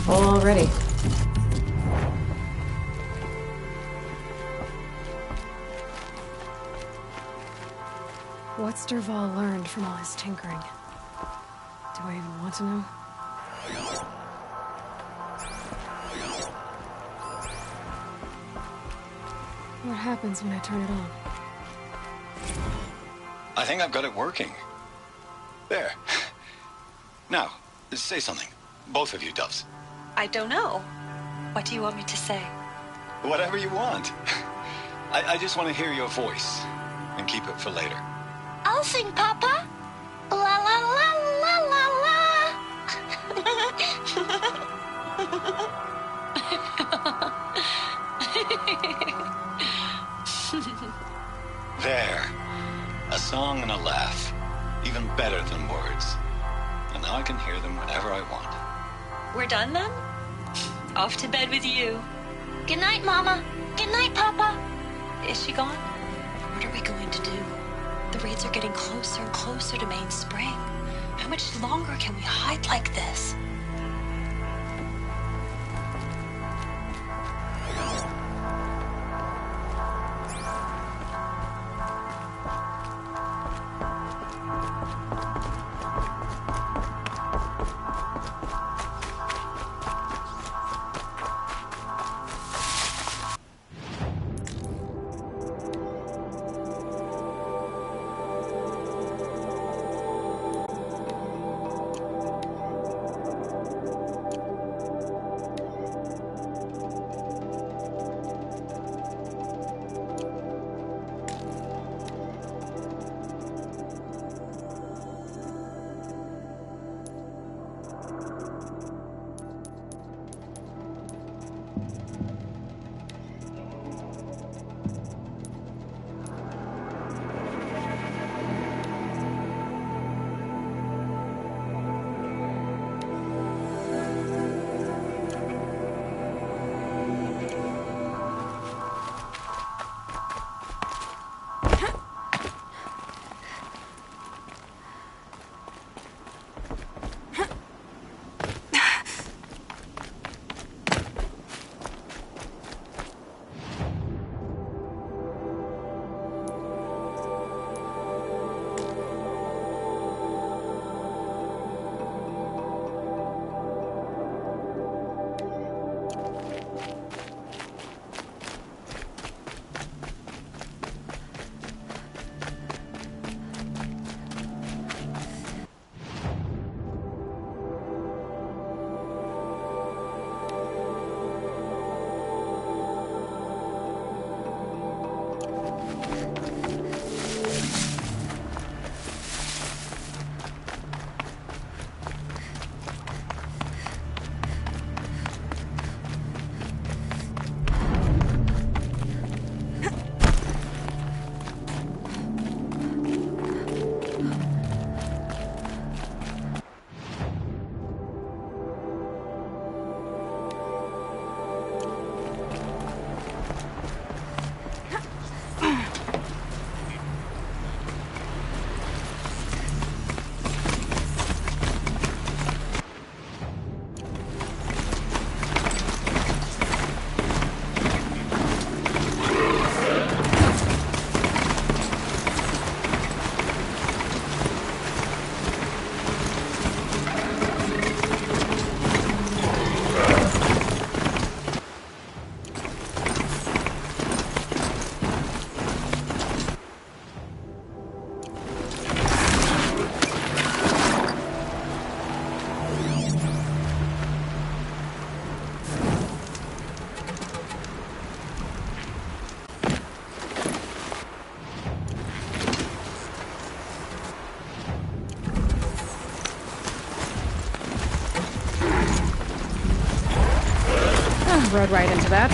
Full already. What's Dervahl learned from all his tinkering? Do I even want to know? What happens when I turn it on? I think I've got it working. There. Now, say something. Both of you, Doves. I don't know. What do you want me to say? Whatever you want. I just want to hear your voice. And keep it for later. I'll sing, Papa. La la la la la la. There. A song and a laugh. Even better than words. And now I can hear them whenever I want. We're done then? Off to bed with you. Good night, Mama. Good night, Papa. Is she gone? What are we going to do? The raids are getting closer and closer to Main Spring. How much longer can we hide like this? Rode right into that.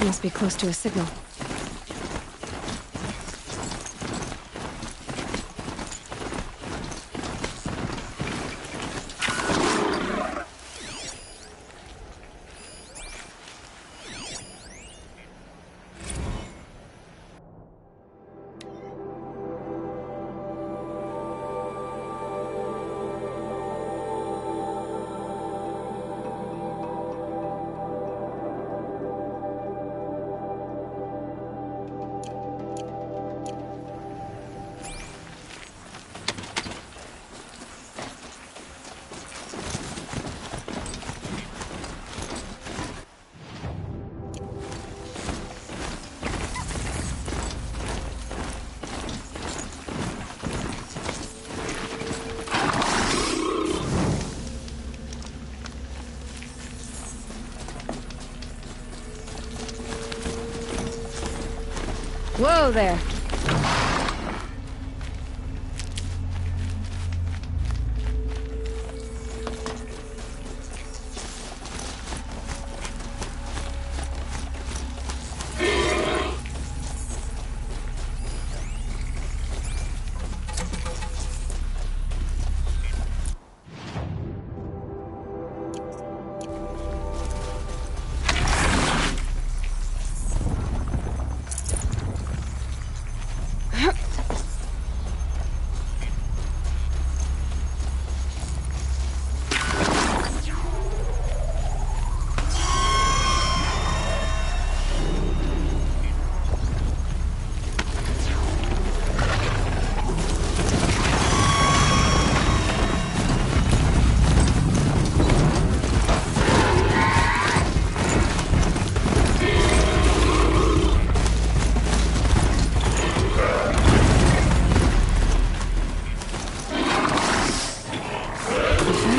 Must be close to a signal. Whoa there.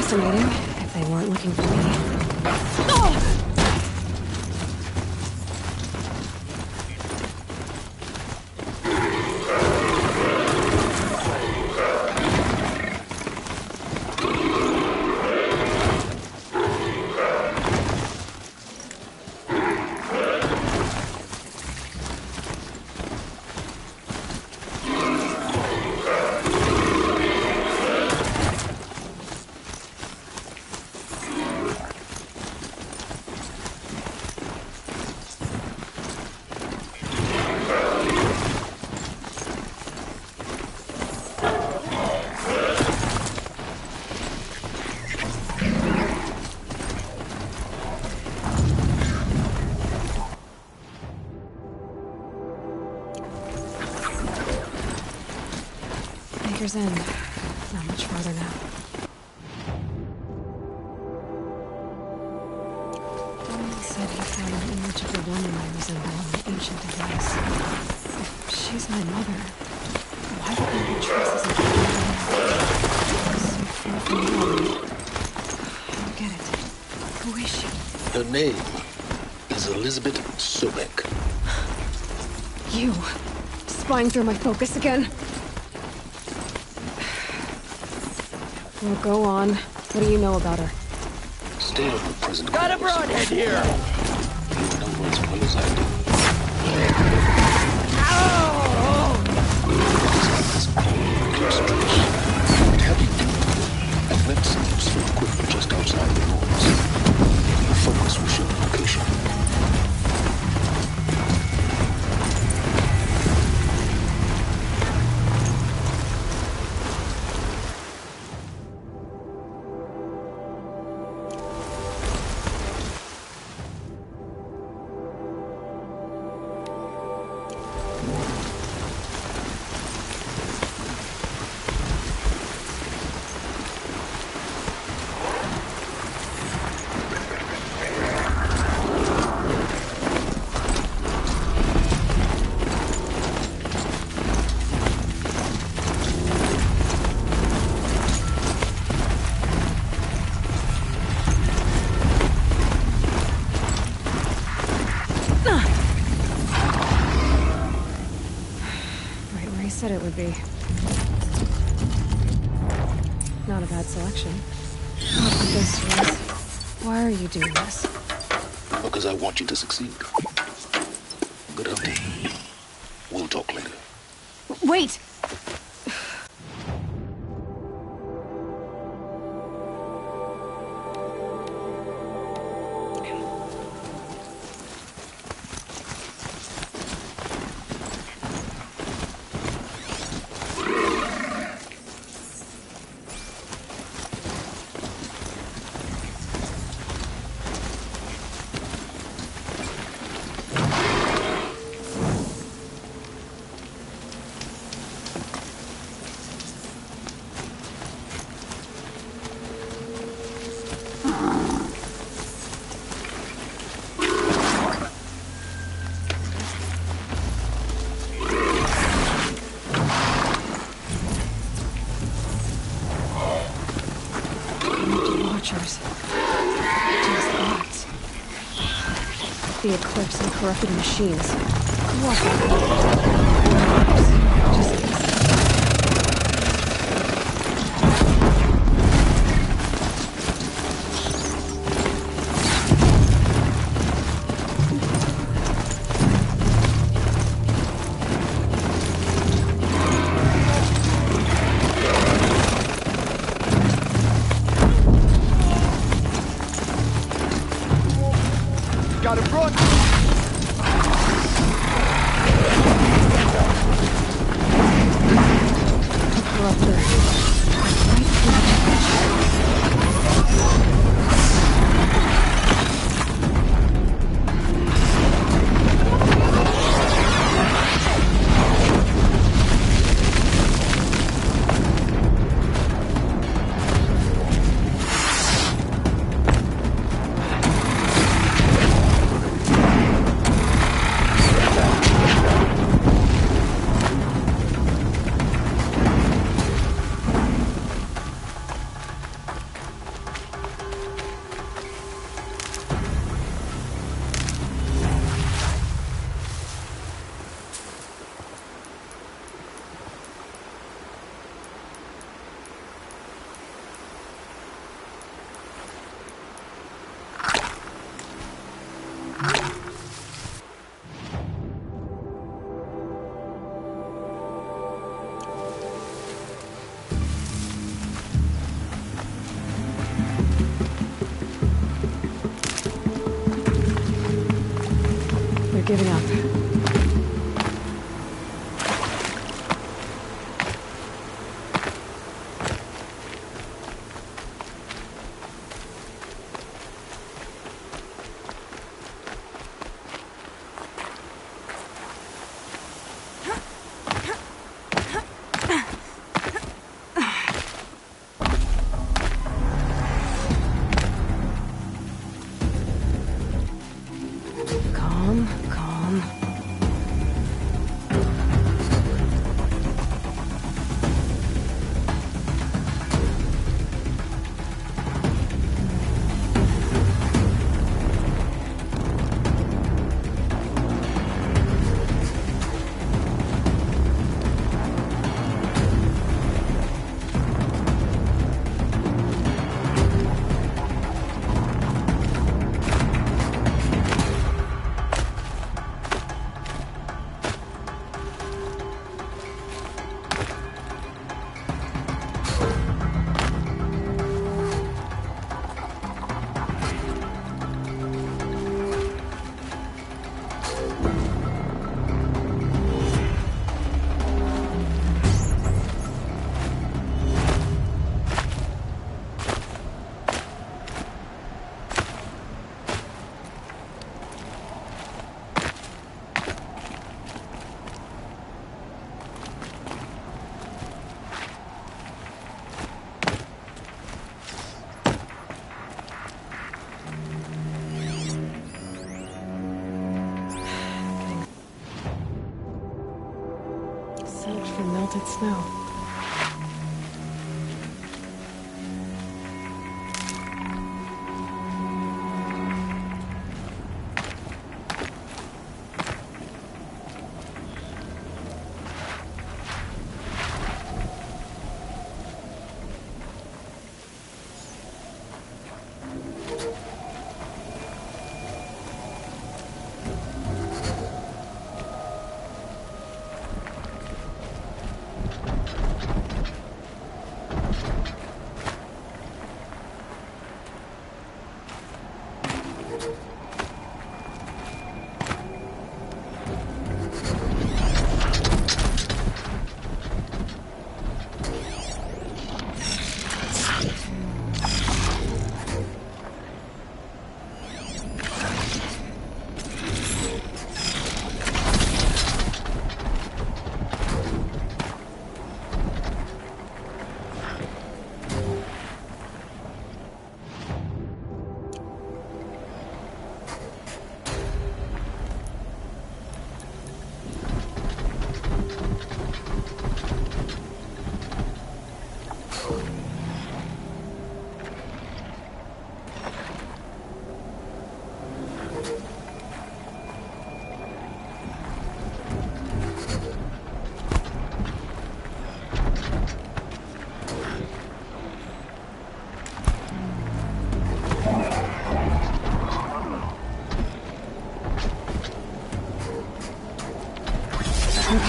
Fascinating, if they weren't looking for me. Oh! Baker's End. Not much farther now. He said he found an image of the woman I resemble on the ancient device. If she's my mother, why would there be traces of her? So far from home. I don't get it. Who is she? Her name is Elizabeth Sobek. You. Spying through my focus again? Well, go on. What do you know about her? State of the present. Got a broadhead here! You know her as well as I do. Ow! This is called close trace. What have you done? I've met some useful equipment just outside the walls. The focus will show the location. Said it would be. Not a bad selection. This was... Why are you doing this? Because I want you to succeed. good update. We'll talk later. Wait! The eclipse and corrupted machines. What? Gotta run! They're giving up. Calm, calm.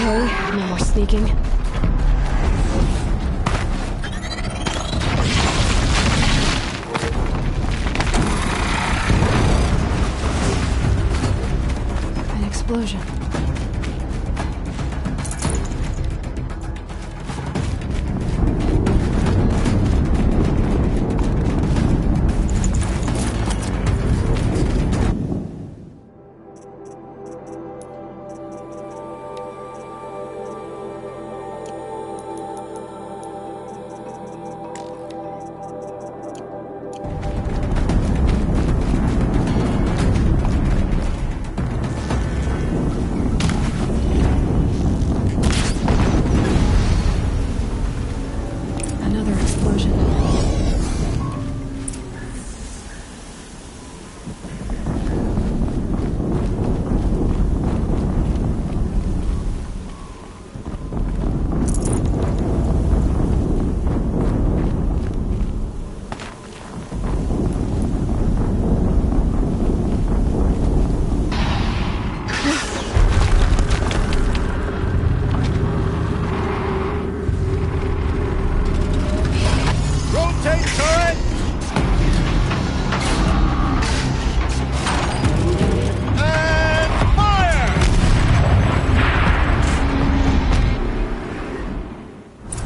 Okay, no more sneaking. An explosion. Another explosion. Rotate turret! And fire!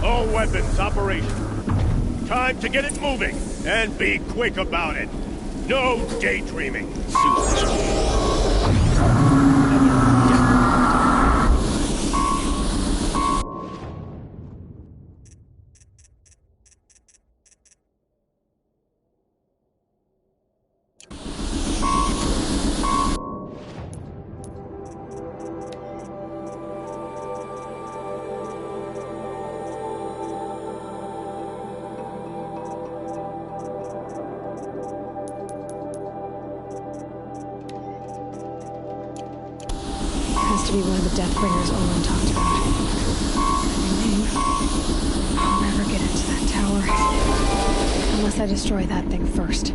All weapons operational. Time to get it moving, and be quick about it. No daydreaming. Has to be one of the Deathbringers Olin talked about. Their name. I'll never get into that tower. Unless I destroy that thing first.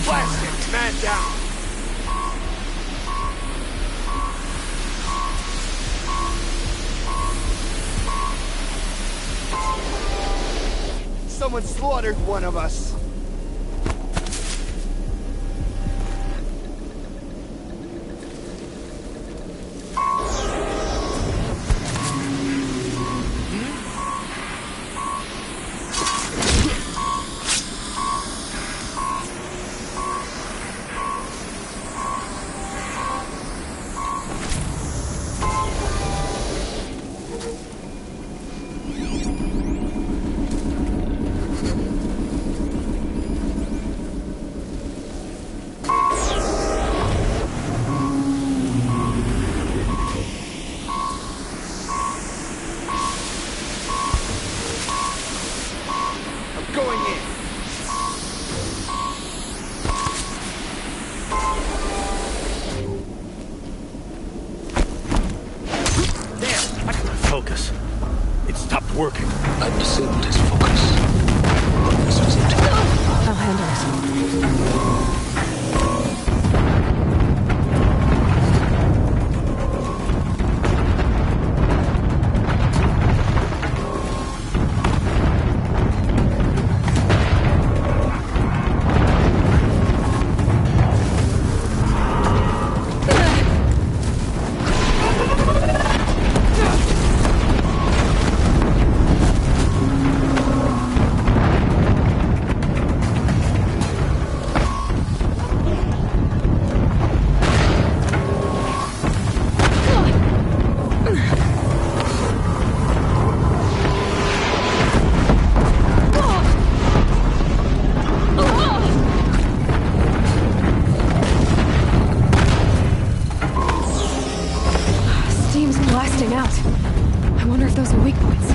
Plastic, man down! Someone slaughtered one of us. Focus. It stopped working. I've disabled his focus. This was it. I'll handle it. signal's blasting out. I wonder if those are weak points.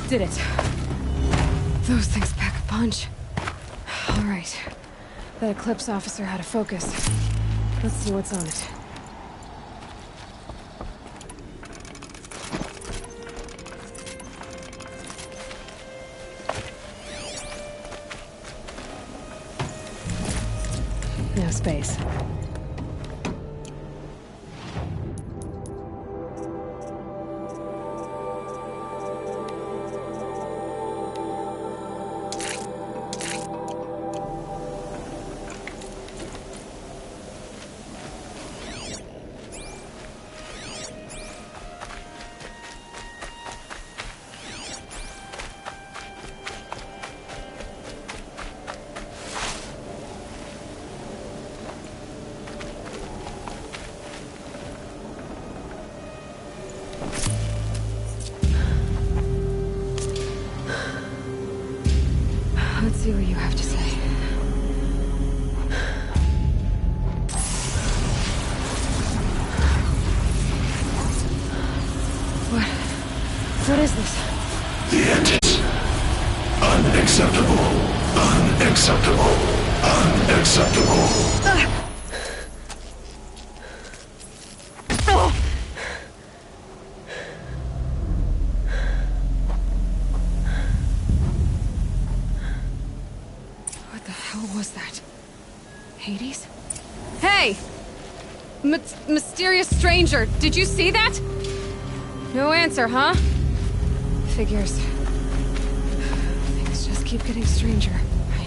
Did it. Those things pack a punch. All right. That Eclipse officer had a focus. Let's see what's on it. No space. Let's see what you have to say. What is this? The edges. Unacceptable. Unacceptable. Unacceptable. What the hell was that? Hades? Hey! Mysterious stranger, did you see that? No answer, huh? Figures. Things just keep getting stranger. I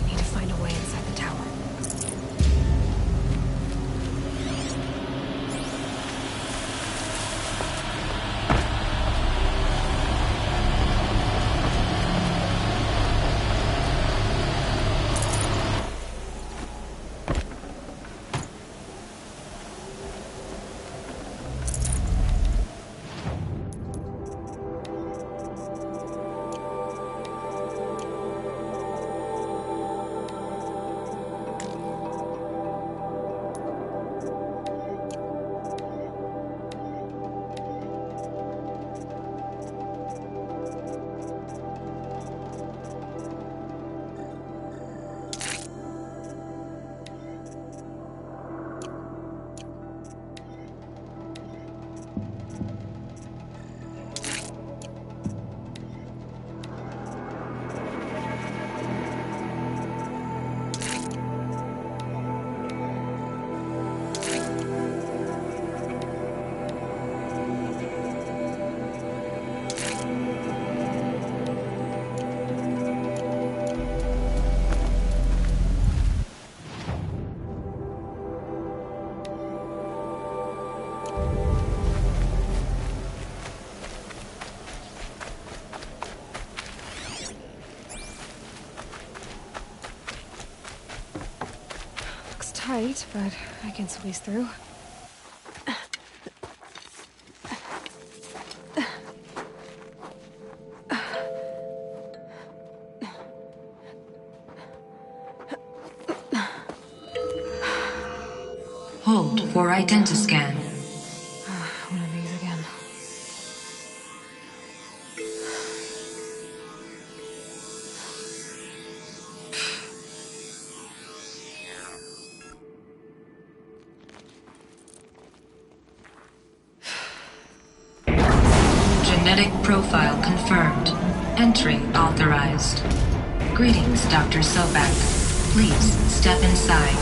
tight, but I can squeeze through. Hold for identiscan. One of these again. Genetic profile confirmed. Entry authorized. Greetings, Dr. Sobek. Please step inside.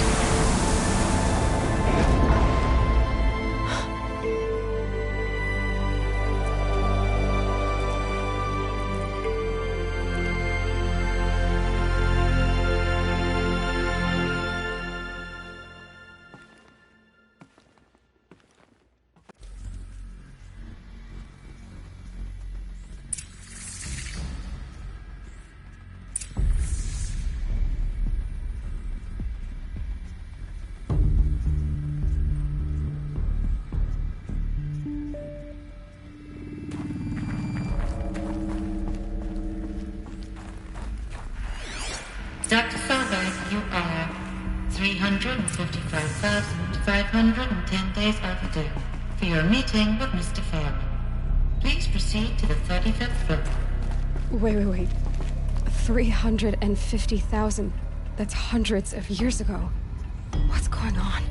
Dr. Sobek, you are 355,510 days overdue for your meeting with Mr. Foreman. Please proceed to the 35th floor. Wait. 350,000. That's hundreds of years ago. What's going on?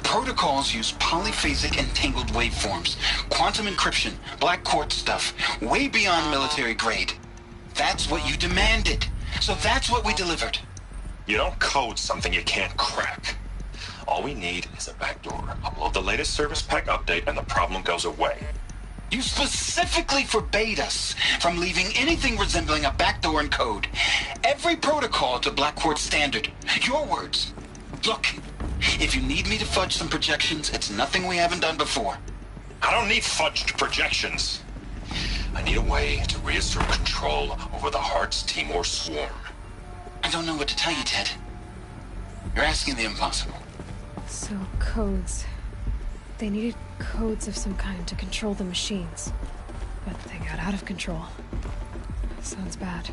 Protocols use polyphasic entangled waveforms, quantum encryption, black quartz stuff, way beyond military grade. That's what you demanded. So that's what we delivered. You don't code something you can't crack. All we need is a backdoor. Upload the latest service pack update and the problem goes away. You specifically forbade us from leaving anything resembling a backdoor in code. Every protocol to Black Quartz standard. Your words. Look, if you need me to fudge some projections, it's nothing we haven't done before. I don't need fudged projections. I need a way to reassert control over the Hearts Timor swarm. I don't know what to tell you, Ted. You're asking the impossible. So, codes. They needed codes of some kind to control the machines. But they got out of control. Sounds bad.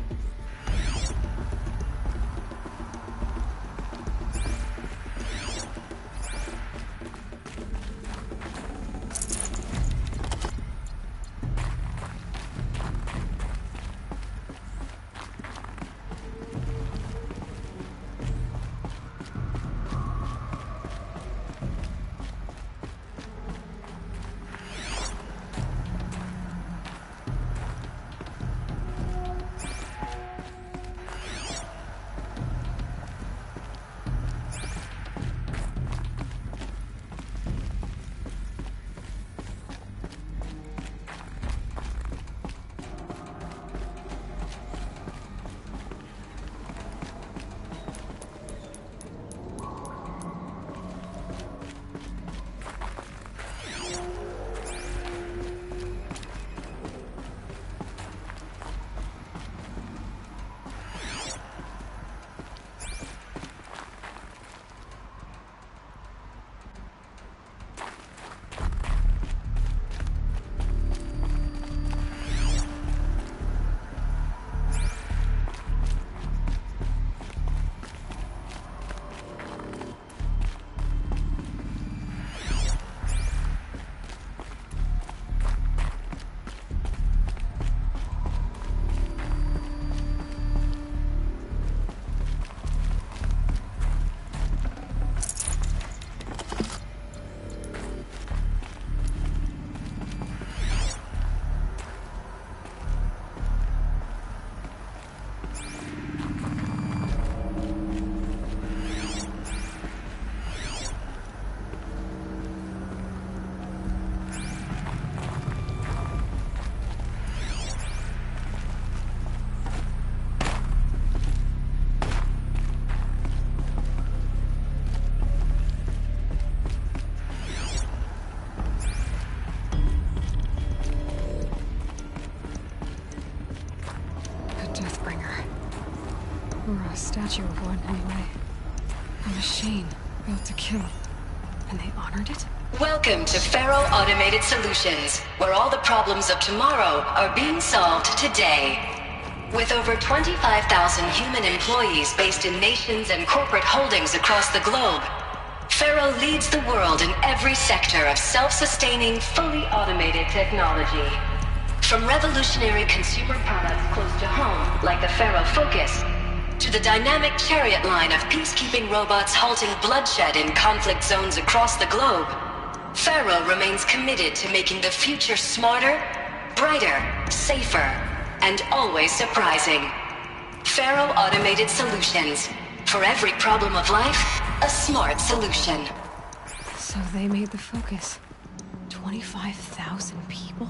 thought you were one anyway. A machine built to kill. And they honored it? Welcome to Faro Automated Solutions, where all the problems of tomorrow are being solved today. With over 25,000 human employees based in nations and corporate holdings across the globe, Faro leads the world in every sector of self-sustaining, fully automated technology. From revolutionary consumer products close to home, like the Faro Focus, to the dynamic chariot line of peacekeeping robots halting bloodshed in conflict zones across the globe, Faro remains committed to making the future smarter, brighter, safer, and always surprising. Faro Automated Solutions. For every problem of life, a smart solution. So they made the Focus. 25,000 people?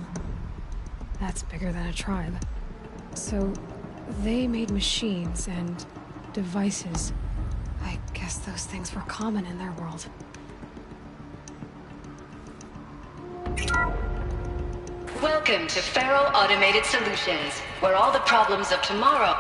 That's bigger than a tribe. So they made machines and devices. I guess those things were common in their world. Welcome to Faro Automated Solutions, where all the problems of tomorrow...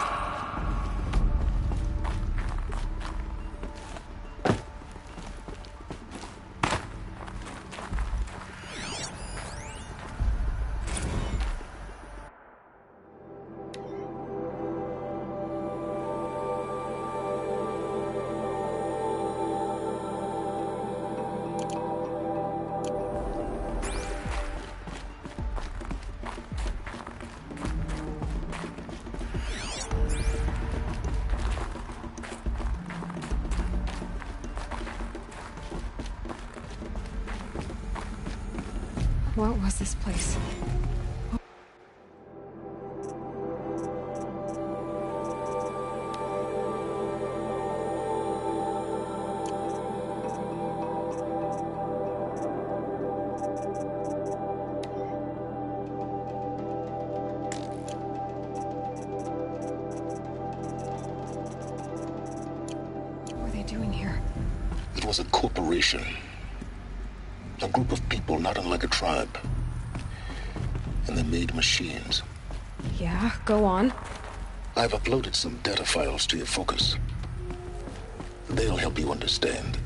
What was this place? What were they doing here? It was a corporation. A group of people not unlike a tribe. And they made machines. Yeah, go on. I've uploaded some data files to your Focus. They'll help you understand.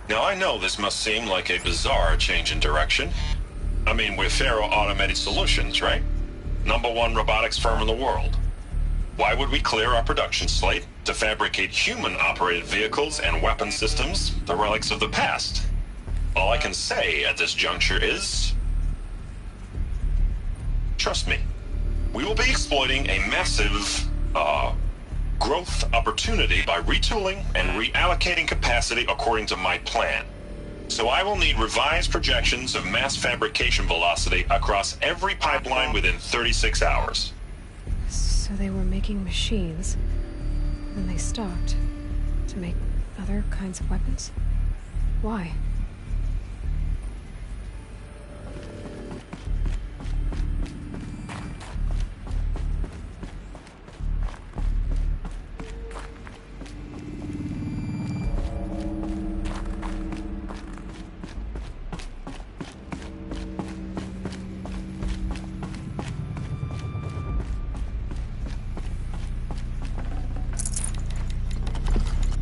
Now, I know this must seem like a bizarre change in direction. I mean, we're Faro Automated Solutions, right? #1 robotics firm in the world. Why would we clear our production slate to fabricate human-operated vehicles and weapon systems, the relics of the past? All I can say at this juncture is... trust me. We will be exploiting a massive, growth opportunity by retooling and reallocating capacity according to my plan. So I will need revised projections of mass fabrication velocity across every pipeline within 36 hours. So they were making machines. Then they stopped to make other kinds of weapons? Why?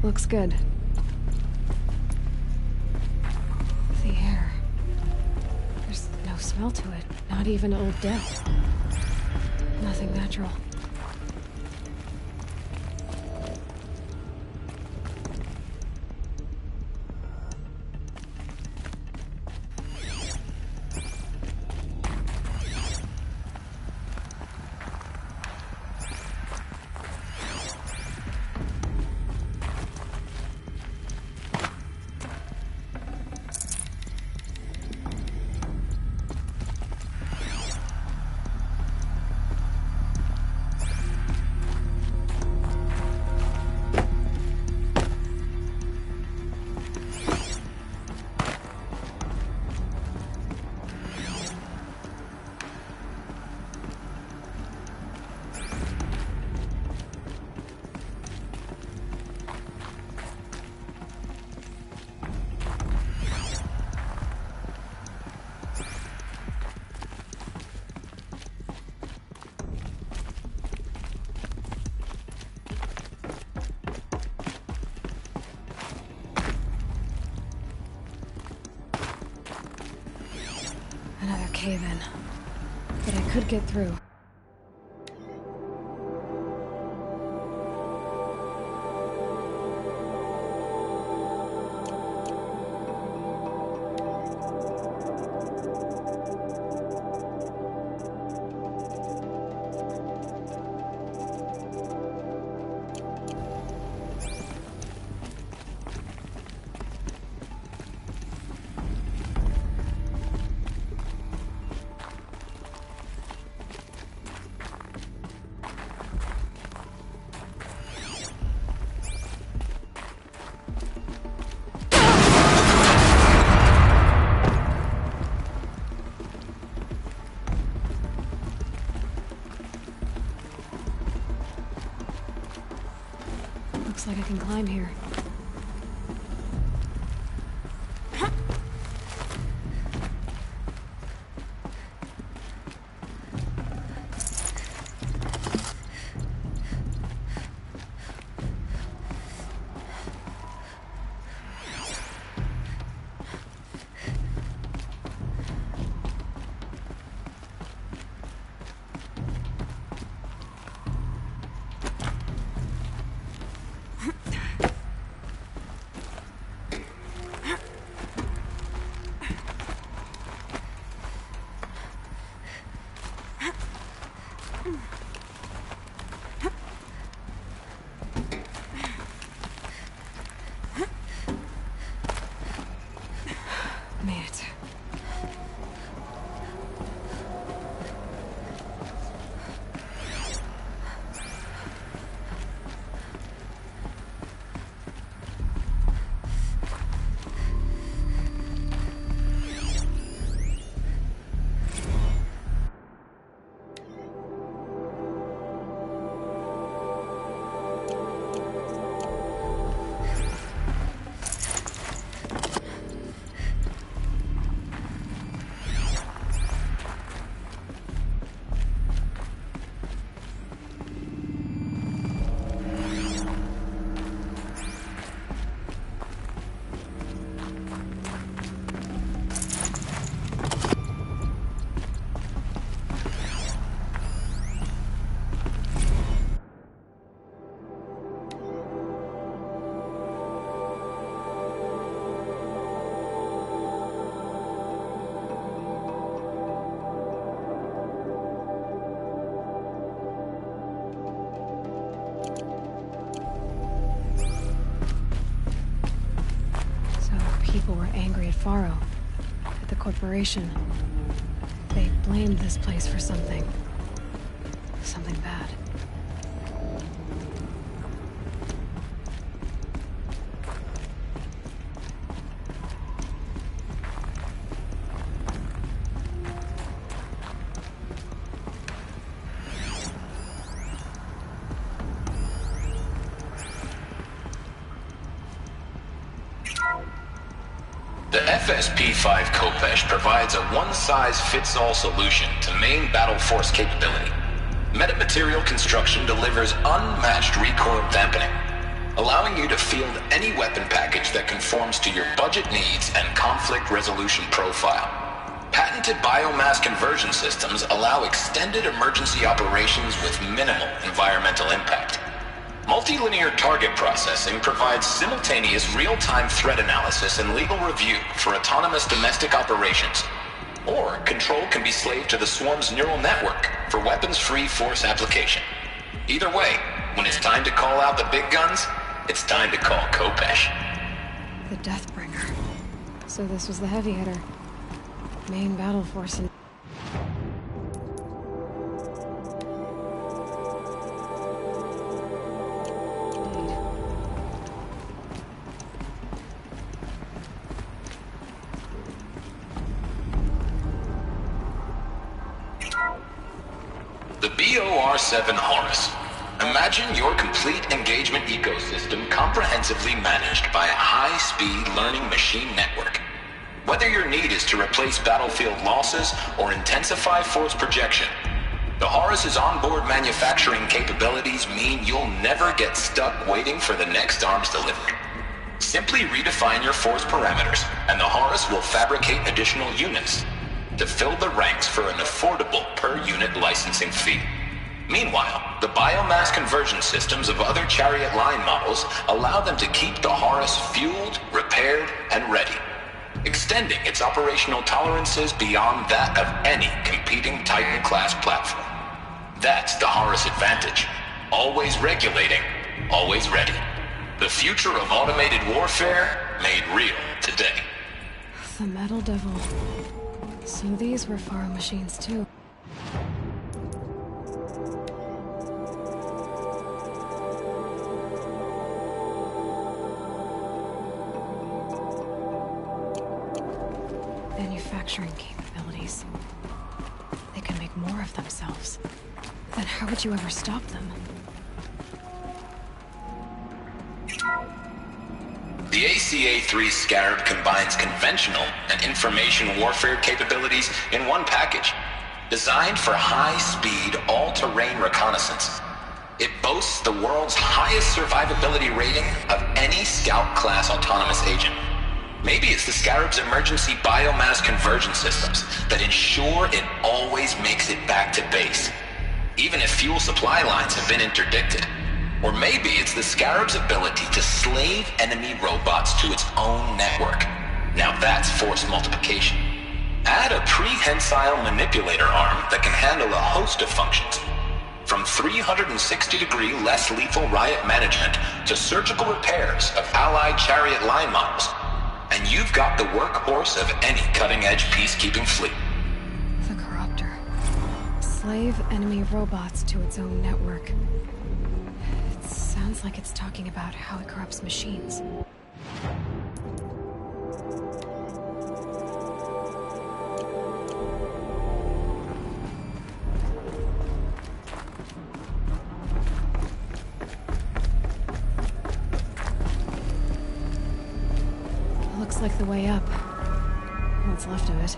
Looks good. The air. There's no smell to it. Not even old death. Nothing natural. Another cave-in. But I could get through. Looks like I can climb here. Made it. People were angry at Faro, at the corporation. They blamed this place for something. Something bad. FSP-5 Kopesh provides a one-size-fits-all solution to main battle force capability. Metamaterial construction delivers unmatched recoil dampening, allowing you to field any weapon package that conforms to your budget needs and conflict resolution profile. Patented biomass conversion systems allow extended emergency operations with minimal environmental impact. Multilinear target processing provides simultaneous real-time threat analysis and legal review for autonomous domestic operations. Or control can be slaved to the Swarm's neural network for weapons-free force application. Either way, when it's time to call out the big guns, it's time to call Kopesh. The Deathbringer. So this was the heavy hitter. Main battle force in... The BOR-7 Horus. Imagine your complete engagement ecosystem comprehensively managed by a high-speed learning machine network. Whether your need is to replace battlefield losses or intensify force projection, the Horus's onboard manufacturing capabilities mean you'll never get stuck waiting for the next arms delivery. Simply redefine your force parameters, and the Horus will fabricate additional units to fill the ranks for an affordable per-unit licensing fee. Meanwhile, the biomass conversion systems of other Chariot line models allow them to keep the Horus fueled, repaired, and ready, extending its operational tolerances beyond that of any competing Titan-class platform. That's the Horus advantage. Always regulating, always ready. The future of automated warfare made real today. The Metal Devil. So these were Faro machines too. Manufacturing capabilities. They can make more of themselves. Then how would you ever stop them? The ACA-3 Scarab combines conventional and information warfare capabilities in one package, designed for high-speed, all-terrain reconnaissance. It boasts the world's highest survivability rating of any Scout-class autonomous agent. Maybe it's the Scarab's emergency biomass conversion systems that ensure it always makes it back to base, even if fuel supply lines have been interdicted. Or maybe it's the Scarab's ability to slave enemy robots to its own network. Now that's force multiplication. Add a prehensile manipulator arm that can handle a host of functions, from 360-degree less lethal riot management to surgical repairs of allied Chariot line models, and you've got the workhorse of any cutting-edge peacekeeping fleet. The Corruptor. Slave enemy robots to its own network. Sounds like it's talking about how it corrupts machines. Looks like the way up. What's left of it.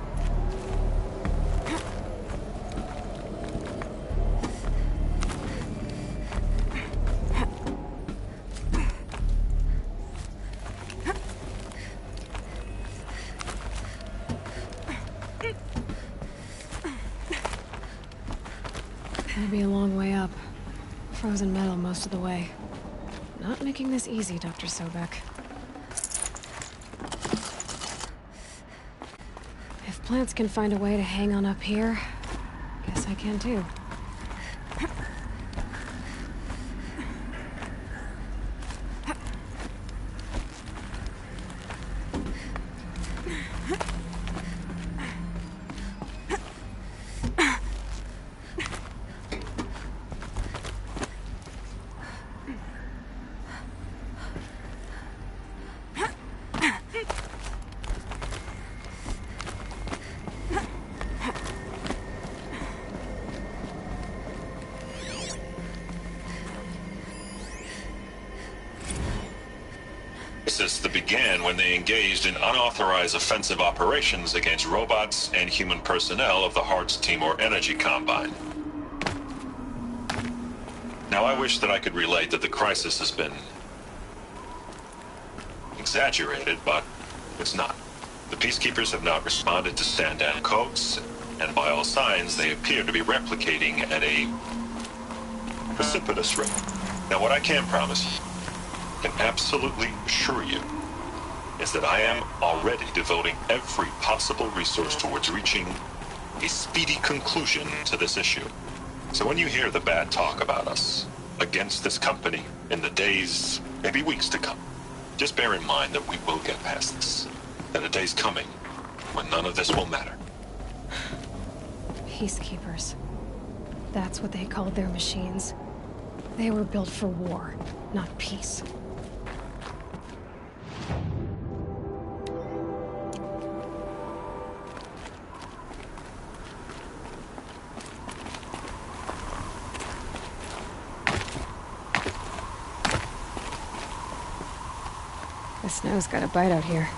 That'll be a long way up. Frozen metal most of the way. Not making this easy, Dr. Sobek. If plants can find a way to hang on up here, guess I can too. crisis that began when they engaged in unauthorized offensive operations against robots and human personnel of the Hearts Timor Energy Combine. Now, I wish that I could relate that the crisis has been exaggerated, but it's not. The Peacekeepers have not responded to stand-down codes, and by all signs, they appear to be replicating at a precipitous rate. Now, what I can promise you, can absolutely assure you, is that I am already devoting every possible resource towards reaching a speedy conclusion to this issue. So when you hear the bad talk about us against this company in the days, maybe weeks to come, just bear in mind that we will get past this. That a day's coming when none of this will matter. Peacekeepers. That's what they called their machines. They were built for war, not peace. The snow's got a bite out here.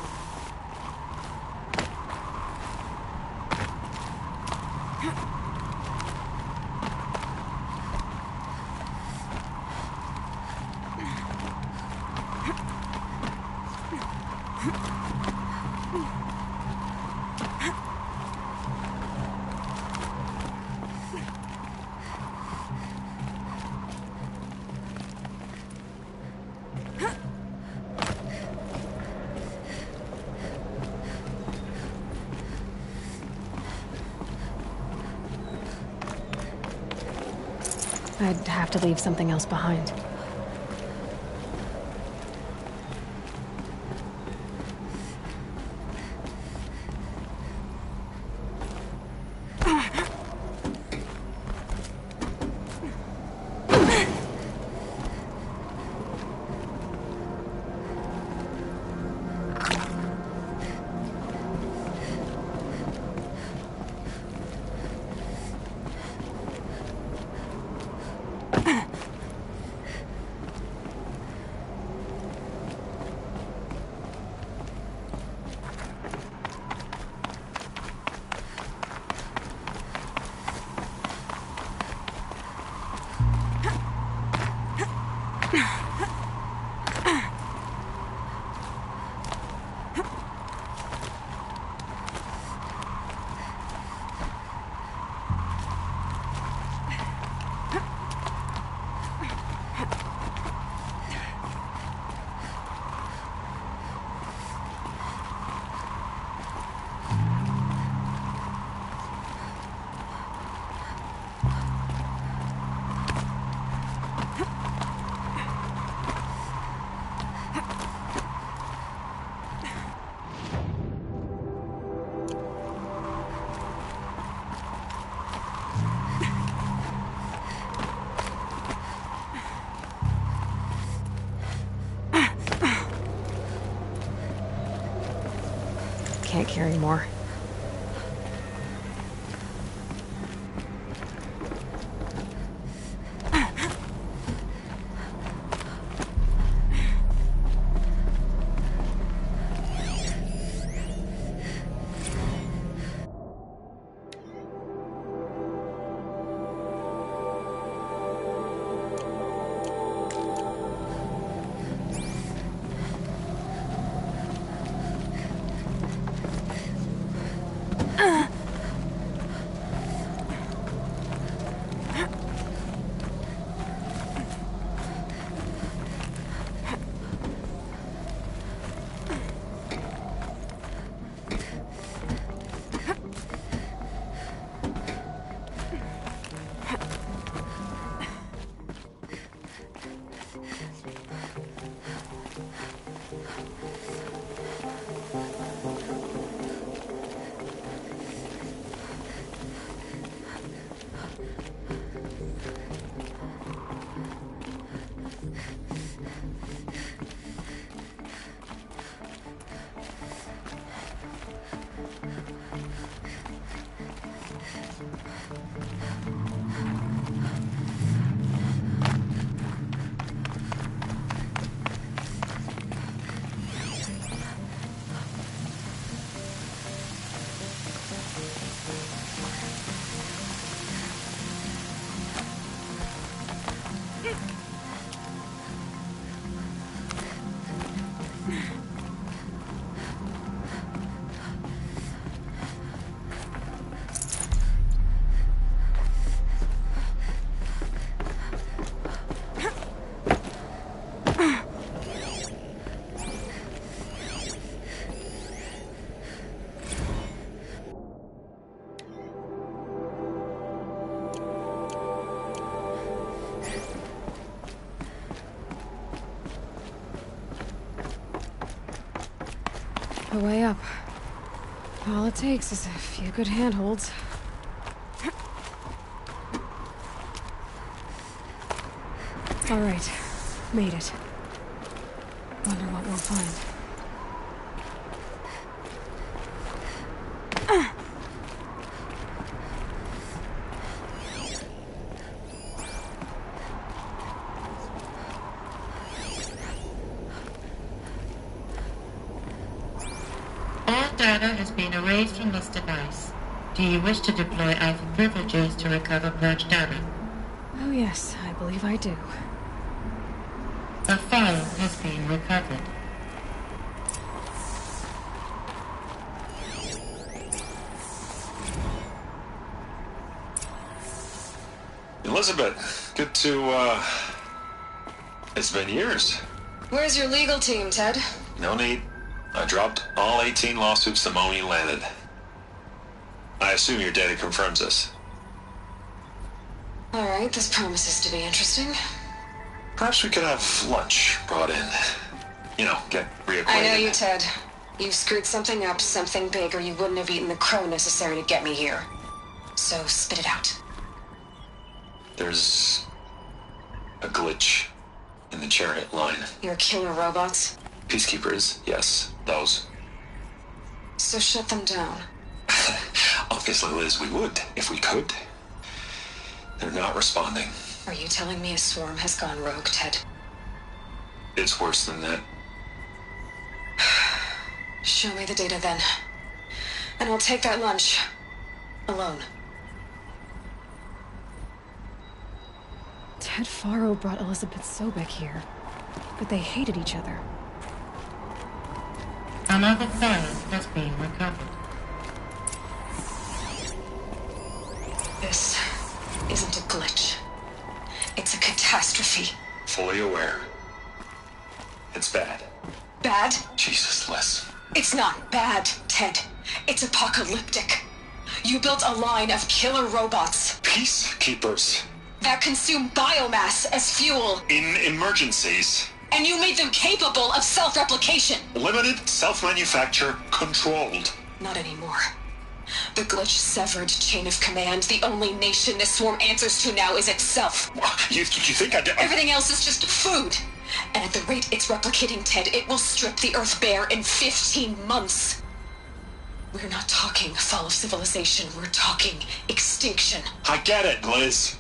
I'd have to leave something else behind. Can't carry more. The way up. All it takes is a few good handholds. All right, made it. Wonder what we'll find. Data has been erased from this device. Do you wish to deploy Alpha privileges to recover purged data? Oh yes, I believe I do. A file has been recovered. Elizabeth, good to, it's been years. Where's your legal team, Ted? No need. I dropped all 18 lawsuits the moment you landed. I assume your data confirms this. All right, this promises to be interesting. Perhaps we could have lunch brought in. You know, get reacquainted. I know you, Ted. You've screwed something up, something big, or you wouldn't have eaten the crow necessary to get me here. So spit it out. There's a glitch in the chariot line. Your killer robots? Peacekeepers, yes, those. So shut them down. Obviously, Liz, we would, if we could. They're not responding. Are you telling me a swarm has gone rogue, Ted? It's worse than that. Show me the data then. And I'll take that lunch. Alone. Ted Faro brought Elizabeth Sobek here, but they hated each other. Another file has been recovered. This isn't a glitch. It's a catastrophe. Fully aware. It's bad. Bad? Jesus, Liz. It's not bad, Ted. It's apocalyptic. You built a line of killer robots. Peacekeepers. That consume biomass as fuel. In emergencies. And you made them capable of self-replication. Limited, self-manufacture, controlled. Not anymore. The glitch severed chain of command. The only nation this swarm answers to now is itself. You think Everything else is just food. And at the rate it's replicating, Ted, it will strip the Earth bare in 15 months. We're not talking fall of civilization. We're talking extinction. I get it, Liz.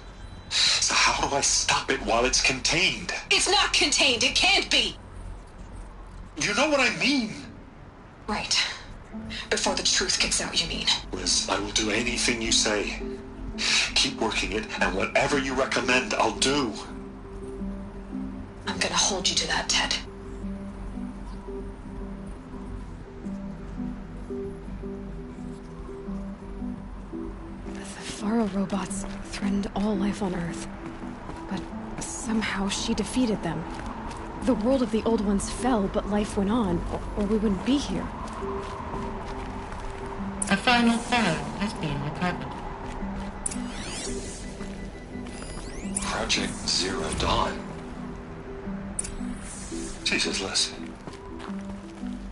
So how do I stop it while it's contained? It's not contained. It can't be. You know what I mean. Right. Before the truth gets out, you mean? Liz, I will do anything you say. Keep working it, and whatever you recommend, I'll do. I'm gonna hold you to that, Ted. The Faro robots threatened all life on Earth, but somehow she defeated them. The world of the old ones fell, but life went on, or we wouldn't be here. A final file has been recovered. Project Zero Dawn. Jesus, Liz.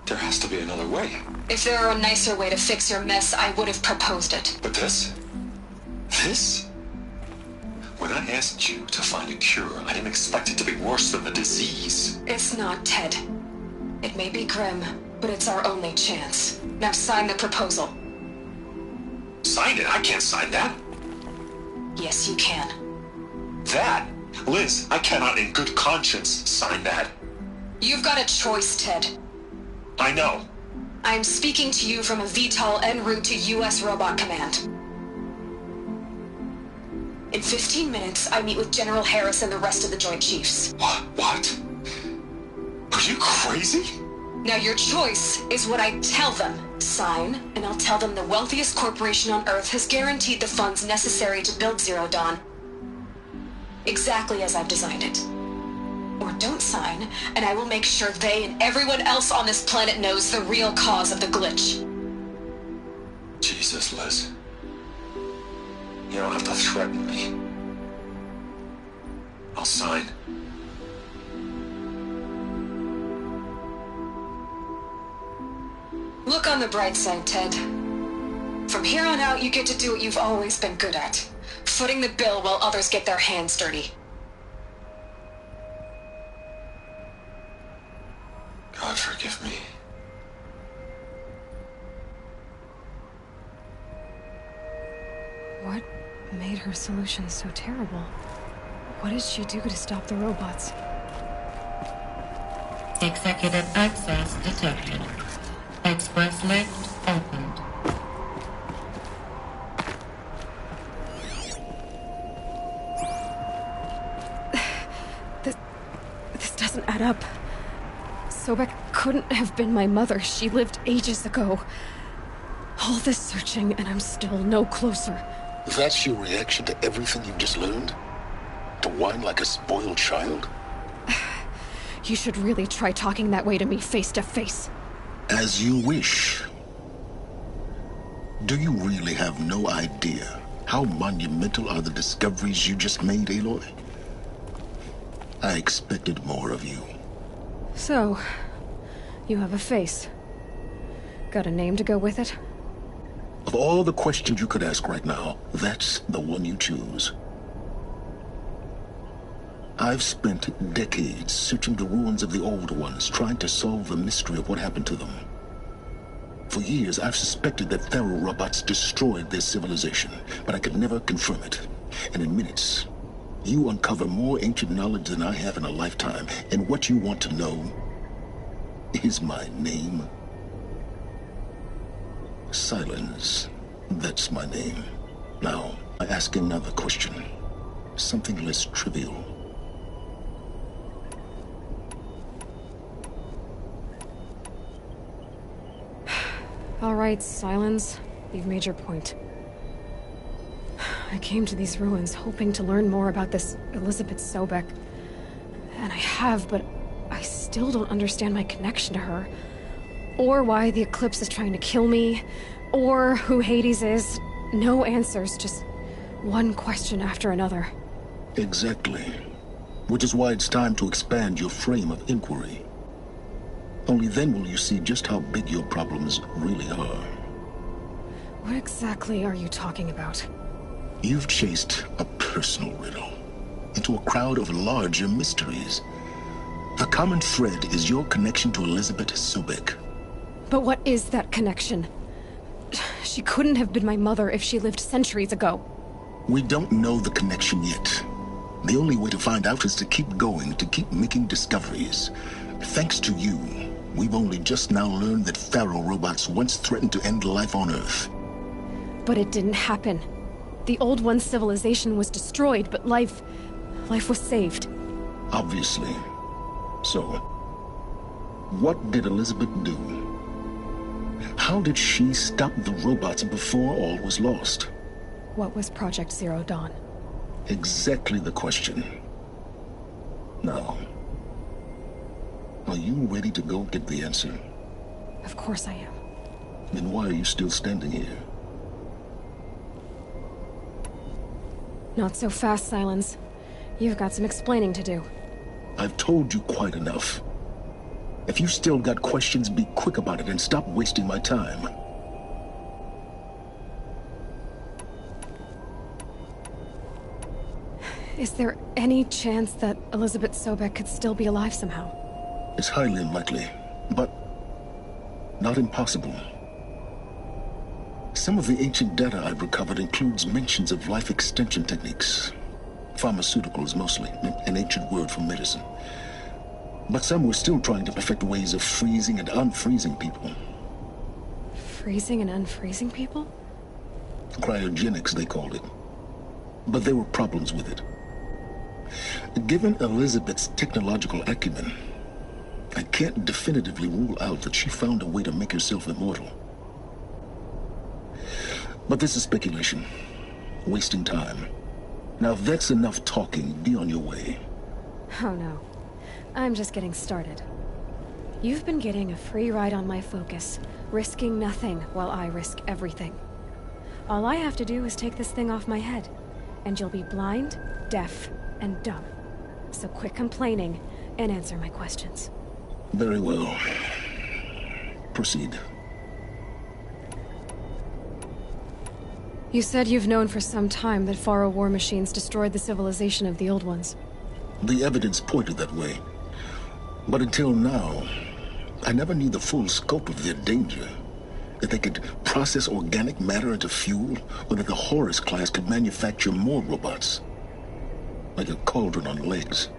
There has to be another way. If there were a nicer way to fix your mess, I would have proposed it. But this? This? When I asked you to find a cure, I didn't expect it to be worse than the disease. It's not, Ted. It may be grim, but it's our only chance. Now sign the proposal. Sign it? I can't sign that. Yes, you can. That? Liz, I cannot in good conscience sign that. You've got a choice, Ted. I know. I'm speaking to you from a VTOL en route to U.S. Robot Command. In 15 minutes, I meet with General Harris and the rest of the Joint Chiefs. What? Are you crazy? Now your choice is what I tell them. Sign, and I'll tell them the wealthiest corporation on Earth has guaranteed the funds necessary to build Zero Dawn. Exactly as I've designed it. Or don't sign, and I will make sure they and everyone else on this planet knows the real cause of the glitch. Jesus, Liz. You don't have to threaten me. I'll sign. Look on the bright side, Ted. From here on out, you get to do what you've always been good at. Footing the bill while others get their hands dirty. God forgive me. What made her solution so terrible? What did she do to stop the robots? Executive access detected. Express lift opened. This doesn't add up. Sobek couldn't have been my mother. She lived ages ago. All this searching, and I'm still no closer. That's your reaction to everything you've just learned? To whine like a spoiled child? You should really try talking that way to me face to face. As you wish. Do you really have no idea how monumental are the discoveries you just made, Aloy? I expected more of you. So, you have a face. Got a name to go with it? Of all the questions you could ask right now, that's the one you choose. I've spent decades searching the ruins of the old ones, trying to solve the mystery of what happened to them. For years, I've suspected that Thero robots destroyed their civilization, but I could never confirm it. And in minutes, you uncover more ancient knowledge than I have in a lifetime, and what you want to know is my name. Silence. That's my name. Now, I ask another question. Something less trivial. All right, Silence. You've made your point. I came to these ruins hoping to learn more about this Elizabeth Sobek. And I have, but I still don't understand my connection to her. Or why the Eclipse is trying to kill me. Or who Hades is. No answers, just one question after another. Exactly. Which is why it's time to expand your frame of inquiry. Only then will you see just how big your problems really are. What exactly are you talking about? You've chased a personal riddle into a crowd of larger mysteries. The common thread is your connection to Elizabeth Sobek. But what is that connection? She couldn't have been my mother if she lived centuries ago. We don't know the connection yet. The only way to find out is to keep going, to keep making discoveries. Thanks to you, we've only just now learned that Thero robots once threatened to end life on Earth. But it didn't happen. The Old One's civilization was destroyed, but life was saved. Obviously. So, what did Elizabeth do? How did she stop the robots before all was lost? What was Project Zero Dawn? Exactly the question. Now, are you ready to go get the answer? Of course I am. Then why are you still standing here? Not so fast, Silence. You've got some explaining to do. I've told you quite enough. If you still got questions, be quick about it and stop wasting my time. Is there any chance that Elizabeth Sobek could still be alive somehow? It's highly unlikely, but not impossible. Some of the ancient data I've recovered includes mentions of life extension techniques. Pharmaceuticals, mostly, an ancient word for medicine. But some were still trying to perfect ways of freezing and unfreezing people. Freezing and unfreezing people? Cryogenics, they called it. But there were problems with it. Given Elizabeth's technological acumen, I can't definitively rule out that she found a way to make herself immortal. But this is speculation. Wasting time. Now, if that's enough talking, be on your way. Oh no. I'm just getting started. You've been getting a free ride on my focus, risking nothing while I risk everything. All I have to do is take this thing off my head, and you'll be blind, deaf, and dumb. So quit complaining and answer my questions. Very well. Proceed. You said you've known for some time that Faro war machines destroyed the civilization of the old ones. The evidence pointed that way. But until now, I never knew the full scope of their danger. That they could process organic matter into fuel, or that the Horus class could manufacture more robots. Like a cauldron on legs.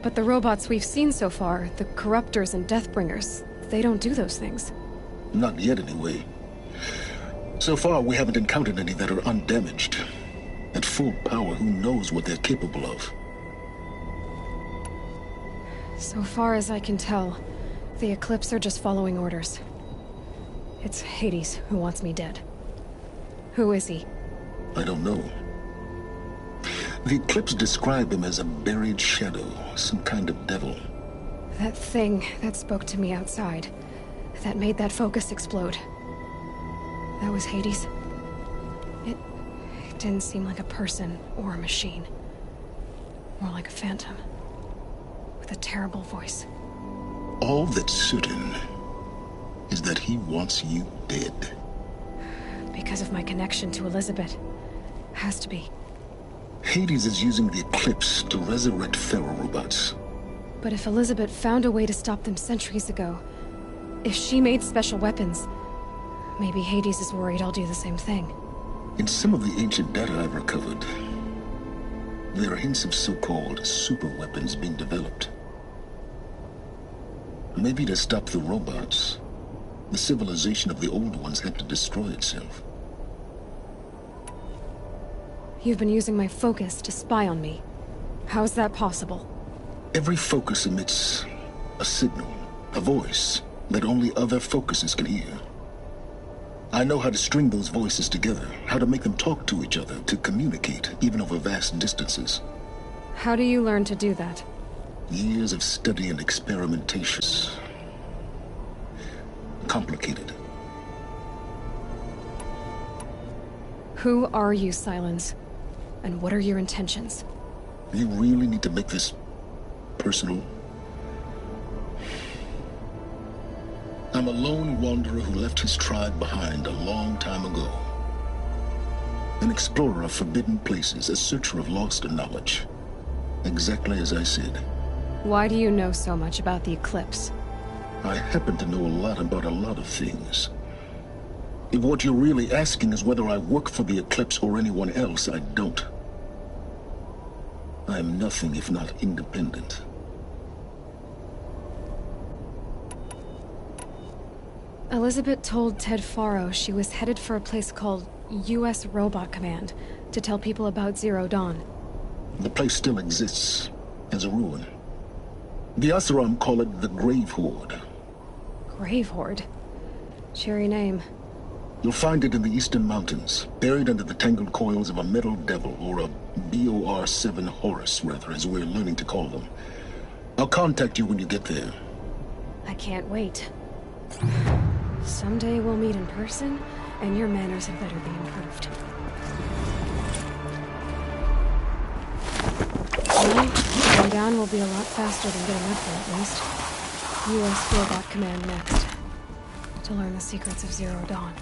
But the robots we've seen so far, the Corruptors and Deathbringers, they don't do those things. Not yet, anyway. So far, we haven't encountered any that are undamaged. At full power, who knows what they're capable of? So far as I can tell, the Eclipse are just following orders. It's Hades who wants me dead. Who is he? I don't know. The Eclipse describe him as a buried shadow, some kind of devil. That thing that spoke to me outside, that made that focus explode. That was Hades. It didn't seem like a person or a machine. More like a phantom. With a terrible voice. All that's certain is that he wants you dead. Because of my connection to Elizabeth. Has to be. Hades is using the Eclipse to resurrect Pharaoh robots. But if Elizabeth found a way to stop them centuries ago, if she made special weapons, maybe Hades is worried I'll do the same thing. In some of the ancient data I've recovered, there are hints of so-called super weapons being developed. Maybe to stop the robots, the civilization of the old ones had to destroy itself. You've been using my focus to spy on me. How is that possible? Every focus emits a signal, a voice, that only other focuses can hear. I know how to string those voices together, how to make them talk to each other, to communicate, even over vast distances. How do you learn to do that? Years of study and experimentation. Complicated. Who are you, Silence? And what are your intentions? You really need to make this personal? I'm a lone wanderer who left his tribe behind a long time ago. An explorer of forbidden places, a searcher of lost knowledge. Exactly as I said. Why do you know so much about the Eclipse? I happen to know a lot about a lot of things. If what you're really asking is whether I work for the Eclipse or anyone else, I don't. I am nothing if not independent. Elizabeth told Ted Faro she was headed for a place called U.S. Robot Command to tell people about Zero Dawn. The place still exists, as a ruin. The Asuram call it the Grave Horde. Grave Horde? Cheery name. You'll find it in the Eastern Mountains, buried under the tangled coils of a metal devil, or a BOR-7 Horus, rather, as we're learning to call them. I'll contact you when you get there. I can't wait. Someday we'll meet in person, and your manners had better be improved. Well, going down will be a lot faster than getting up there, at least. U.S. Robot Command next. To learn the secrets of Zero Dawn.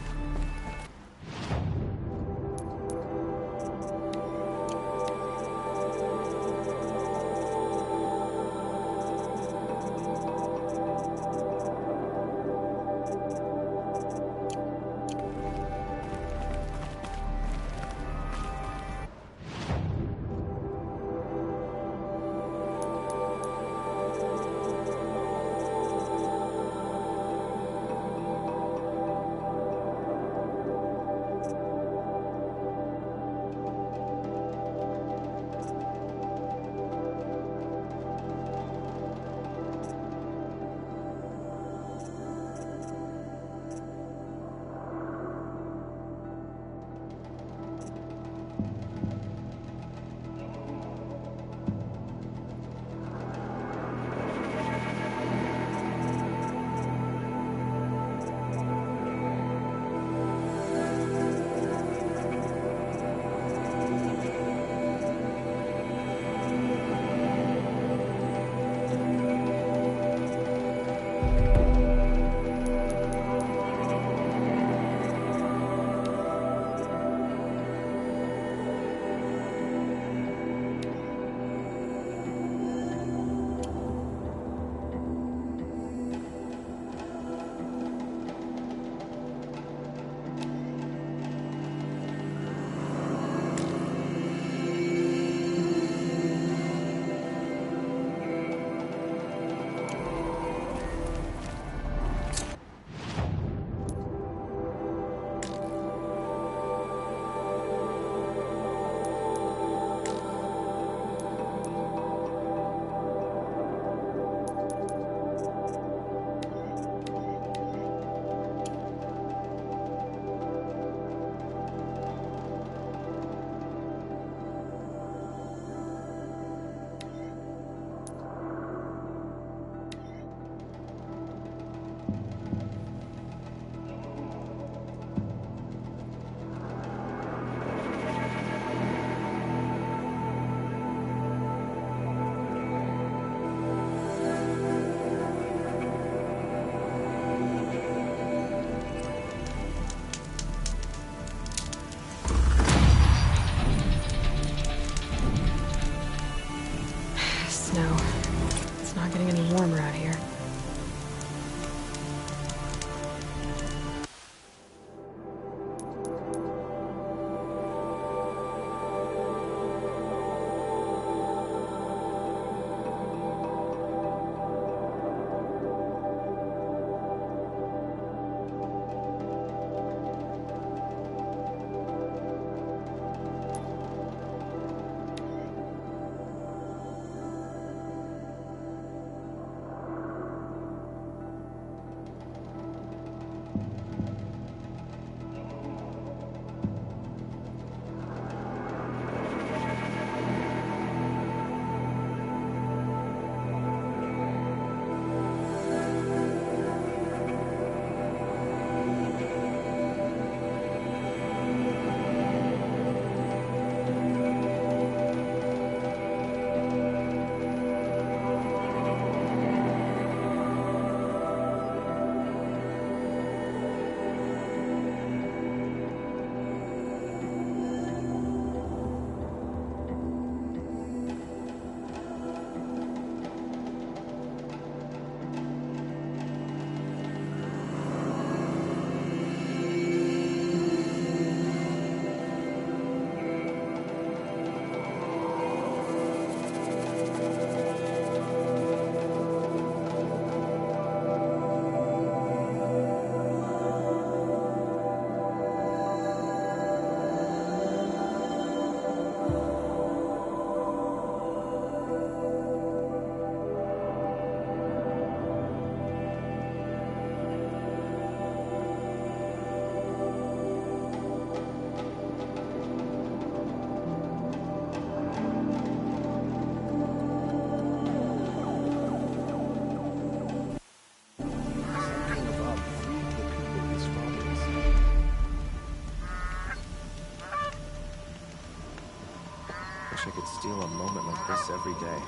I could steal a moment like this every day.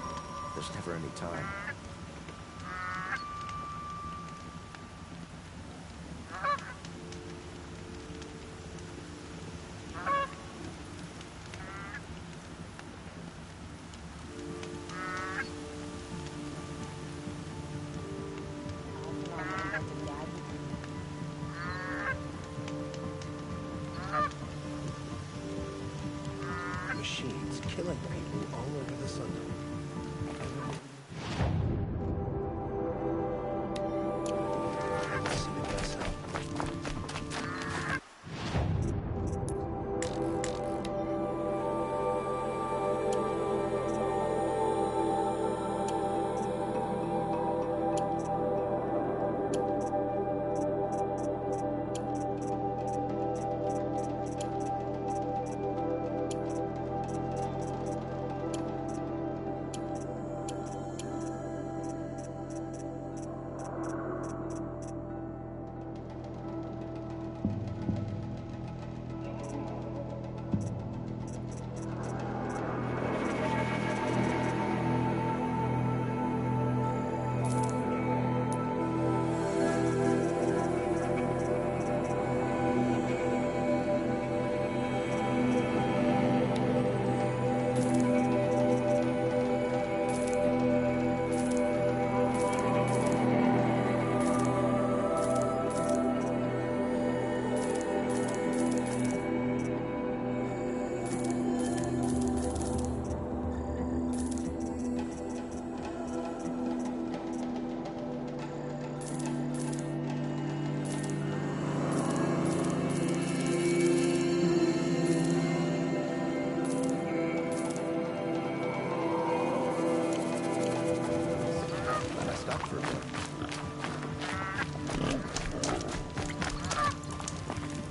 There's never any time. Machines killing people all over the sun. Let's see if that's help.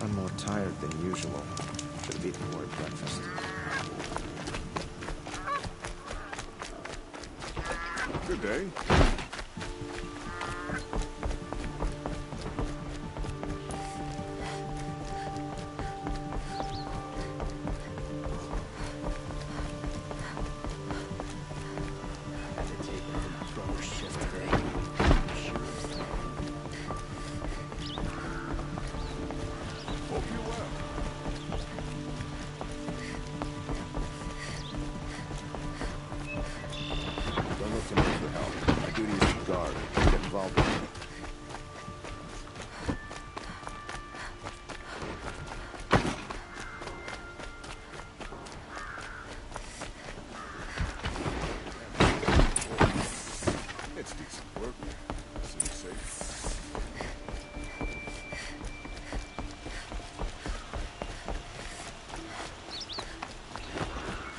I'm more tired than usual. Should have eaten more at breakfast. Good day.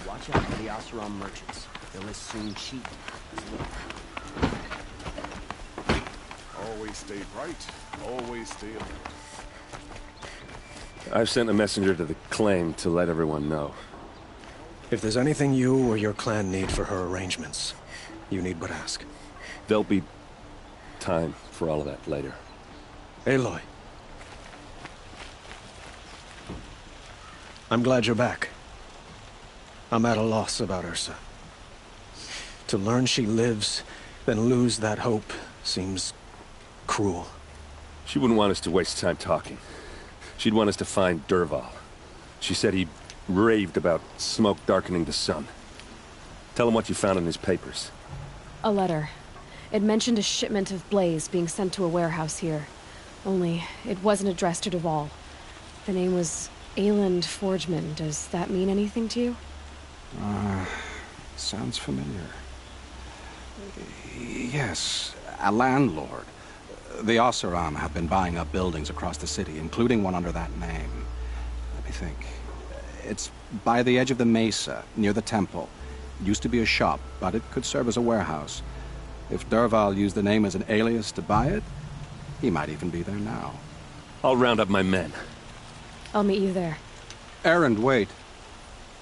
Watch out for the Oseram merchants. They'll as soon cheat as loot. Always stay bright. Always stay alert. I've sent a messenger to the claim to let everyone know. If there's anything you or your clan need for her arrangements, you need but ask. There'll be time for all of that later. Aloy. I'm glad you're back. I'm at a loss about Ursa. To learn she lives, then lose that hope, seems cruel. She wouldn't want us to waste time talking. She'd want us to find Dervahl. She said he raved about smoke darkening the sun. Tell him what you found in his papers. A letter. It mentioned a shipment of blaze being sent to a warehouse here. Only, it wasn't addressed to Dervahl. The name was Ayland Forgeman. Does that mean anything to you? Sounds familiar. Yes, a landlord. The Oseram have been buying up buildings across the city, including one under that name. Let me think. It's by the edge of the mesa, near the temple. It used to be a shop, but it could serve as a warehouse. If Dervahl used the name as an alias to buy it, he might even be there now. I'll round up my men. I'll meet you there. Erend, wait.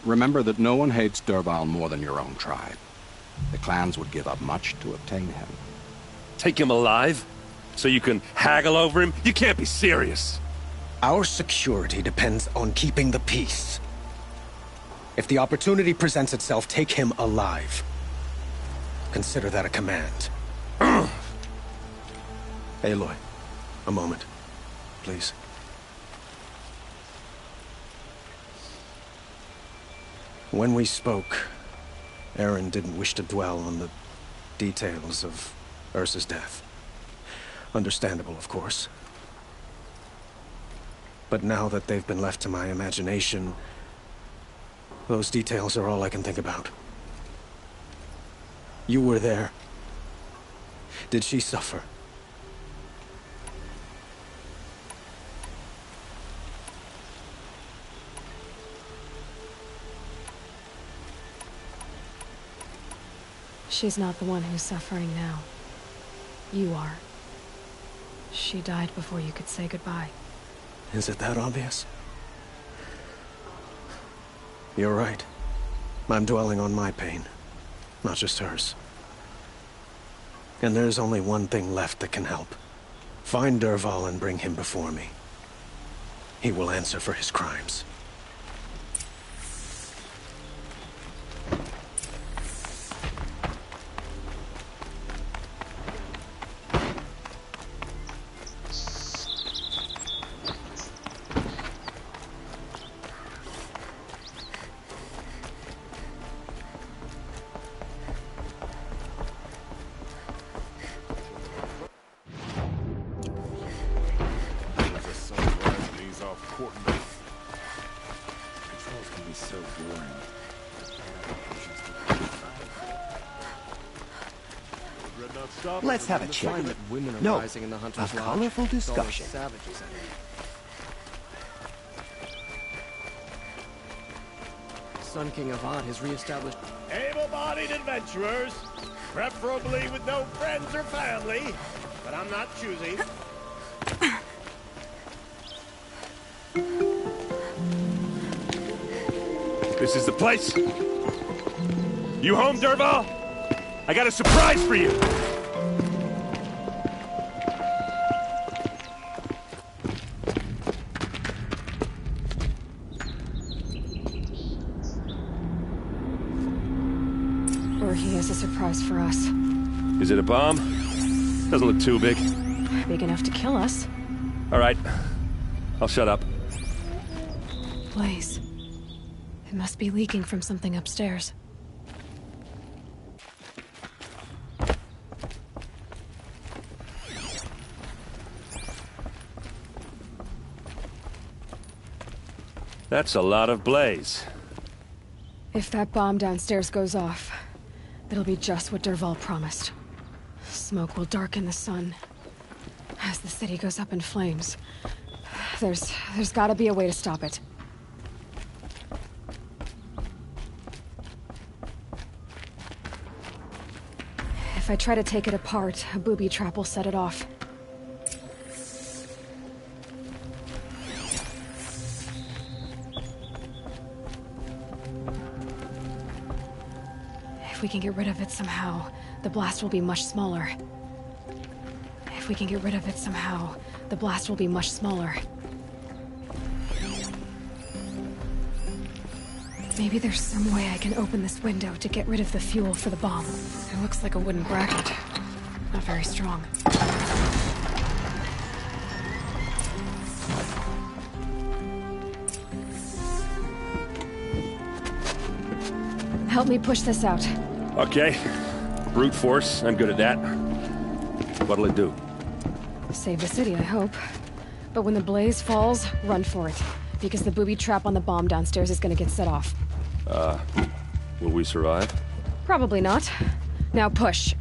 Remember that no one hates Dervahl more than your own tribe. The clans would give up much to obtain him. Take him alive? So you can haggle over him? You can't be serious. Our security depends on keeping the peace. If the opportunity presents itself, take him alive. Consider that a command. Aloy, a moment, please. When we spoke, Aaron didn't wish to dwell on the details of Ursa's death. Understandable, of course. But now that they've been left to my imagination, those details are all I can think about. You were there. Did she suffer? She's not the one who's suffering now. You are. She died before you could say goodbye. Is it that obvious? You're right. I'm dwelling on my pain, not just hers. And there's only one thing left that can help. Find Dervahl and bring him before me. He will answer for his crimes. Let's have a chat. No, a colorful discussion. Sun King Avad has reestablished... Able-bodied adventurers, preferably with no friends or family, but I'm not choosy. This is the place? You home, Dervahl? I got a surprise for you! Or he has a surprise for us. Is it a bomb? Doesn't look too big. Big enough to kill us. All right. I'll shut up. Blaze. It must be leaking from something upstairs. That's a lot of blaze. If that bomb downstairs goes off, it'll be just what Dervahl promised. Smoke will darken the sun. As the city goes up in flames, there's gotta be a way to stop it. If I try to take it apart, a booby trap will set it off. If we can get rid of it somehow, the blast will be much smaller. If we can get rid of it somehow, the blast will be much smaller. Maybe there's some way I can open this window to get rid of the fuel for the bomb. It looks like a wooden bracket. Not very strong. Help me push this out. Okay. Brute force, I'm good at that. What'll it do? Save the city, I hope. But when the blaze falls, run for it. Because the booby trap on the bomb downstairs is gonna get set off. Will we survive? Probably not. Now push.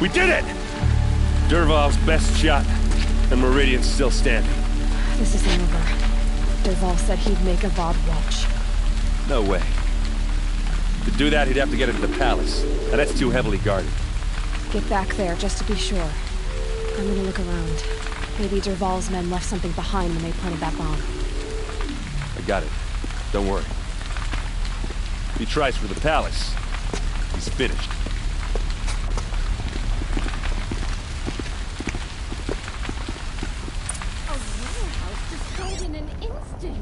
We did it! Dervahl's best shot, and Meridian's still standing. This isn't over. Dervahl said he'd make Avad watch. No way. To do that, he'd have to get into the palace, and that's too heavily guarded. Get back there, just to be sure. I'm gonna look around. Maybe Dervahl's men left something behind when they planted that bomb. I got it. Don't worry. If he tries for the palace, he's finished. A warehouse destroyed in an instant.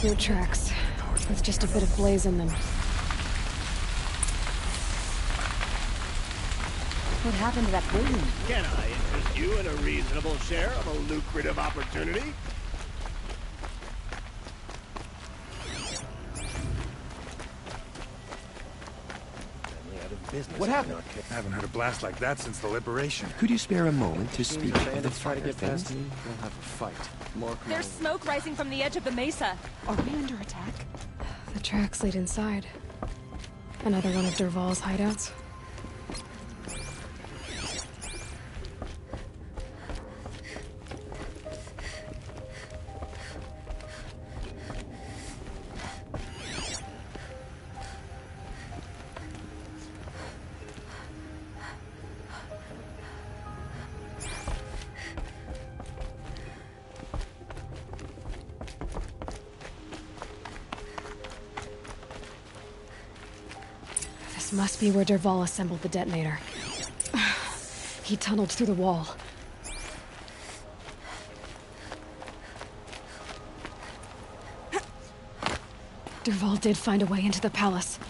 No tracks, with just a bit of blaze in them. What happened to that building? Can I interest you in a reasonable share of a lucrative opportunity? What happened? I haven't had a blast like that since the liberation. Could you spare a moment to speak of the fire things? We'll have a fight. There's smoke rising from the edge of the mesa. Are we under attack? The tracks lead inside. Another one of Dervahl's hideouts. This must be where Dervahl assembled the detonator. He tunneled through the wall. Dervahl did find a way into the palace.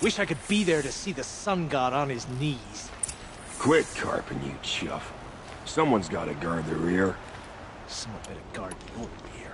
Wish I could be there to see the sun god on his knees. Quit carping, you chuff. Someone's gotta guard the rear. Someone better guard the old rear.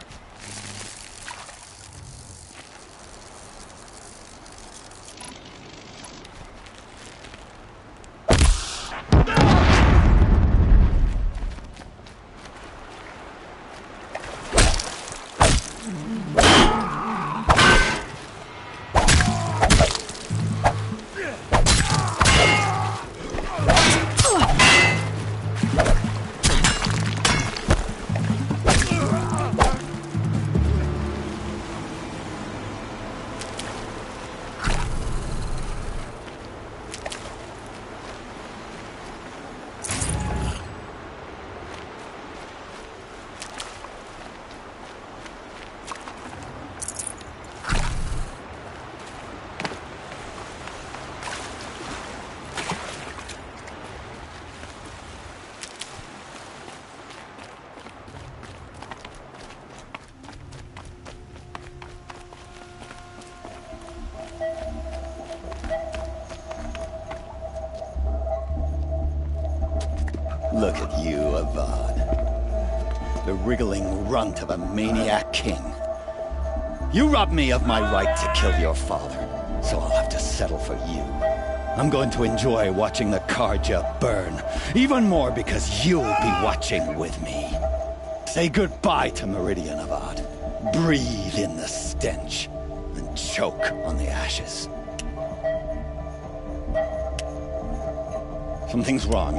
Look at you, Avad. The wriggling runt of a maniac king. You robbed me of my right to kill your father, so I'll have to settle for you. I'm going to enjoy watching the Karja burn, even more because you'll be watching with me. Say goodbye to Meridian, Avad. Breathe in the stench, and choke on the ashes. Something's wrong.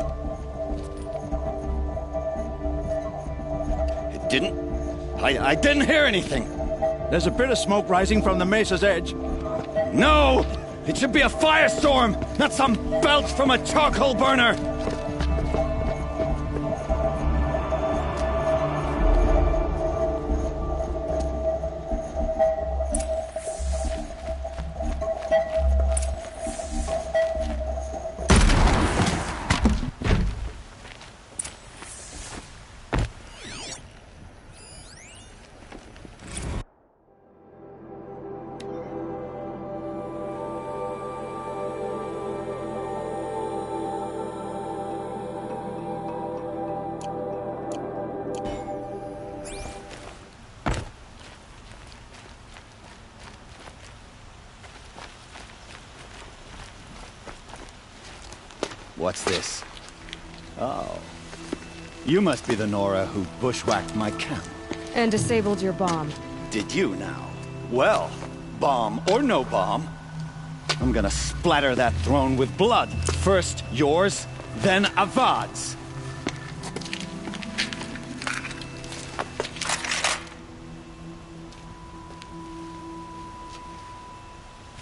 It didn't... I didn't hear anything. There's a bit of smoke rising from the mesa's edge. No! It should be a firestorm, not some belch from a charcoal burner! What's this? Oh. You must be the Nora who bushwhacked my camp. And disabled your bomb. Did you now? Well, bomb or no bomb, I'm gonna splatter that throne with blood. First yours, then Avad's.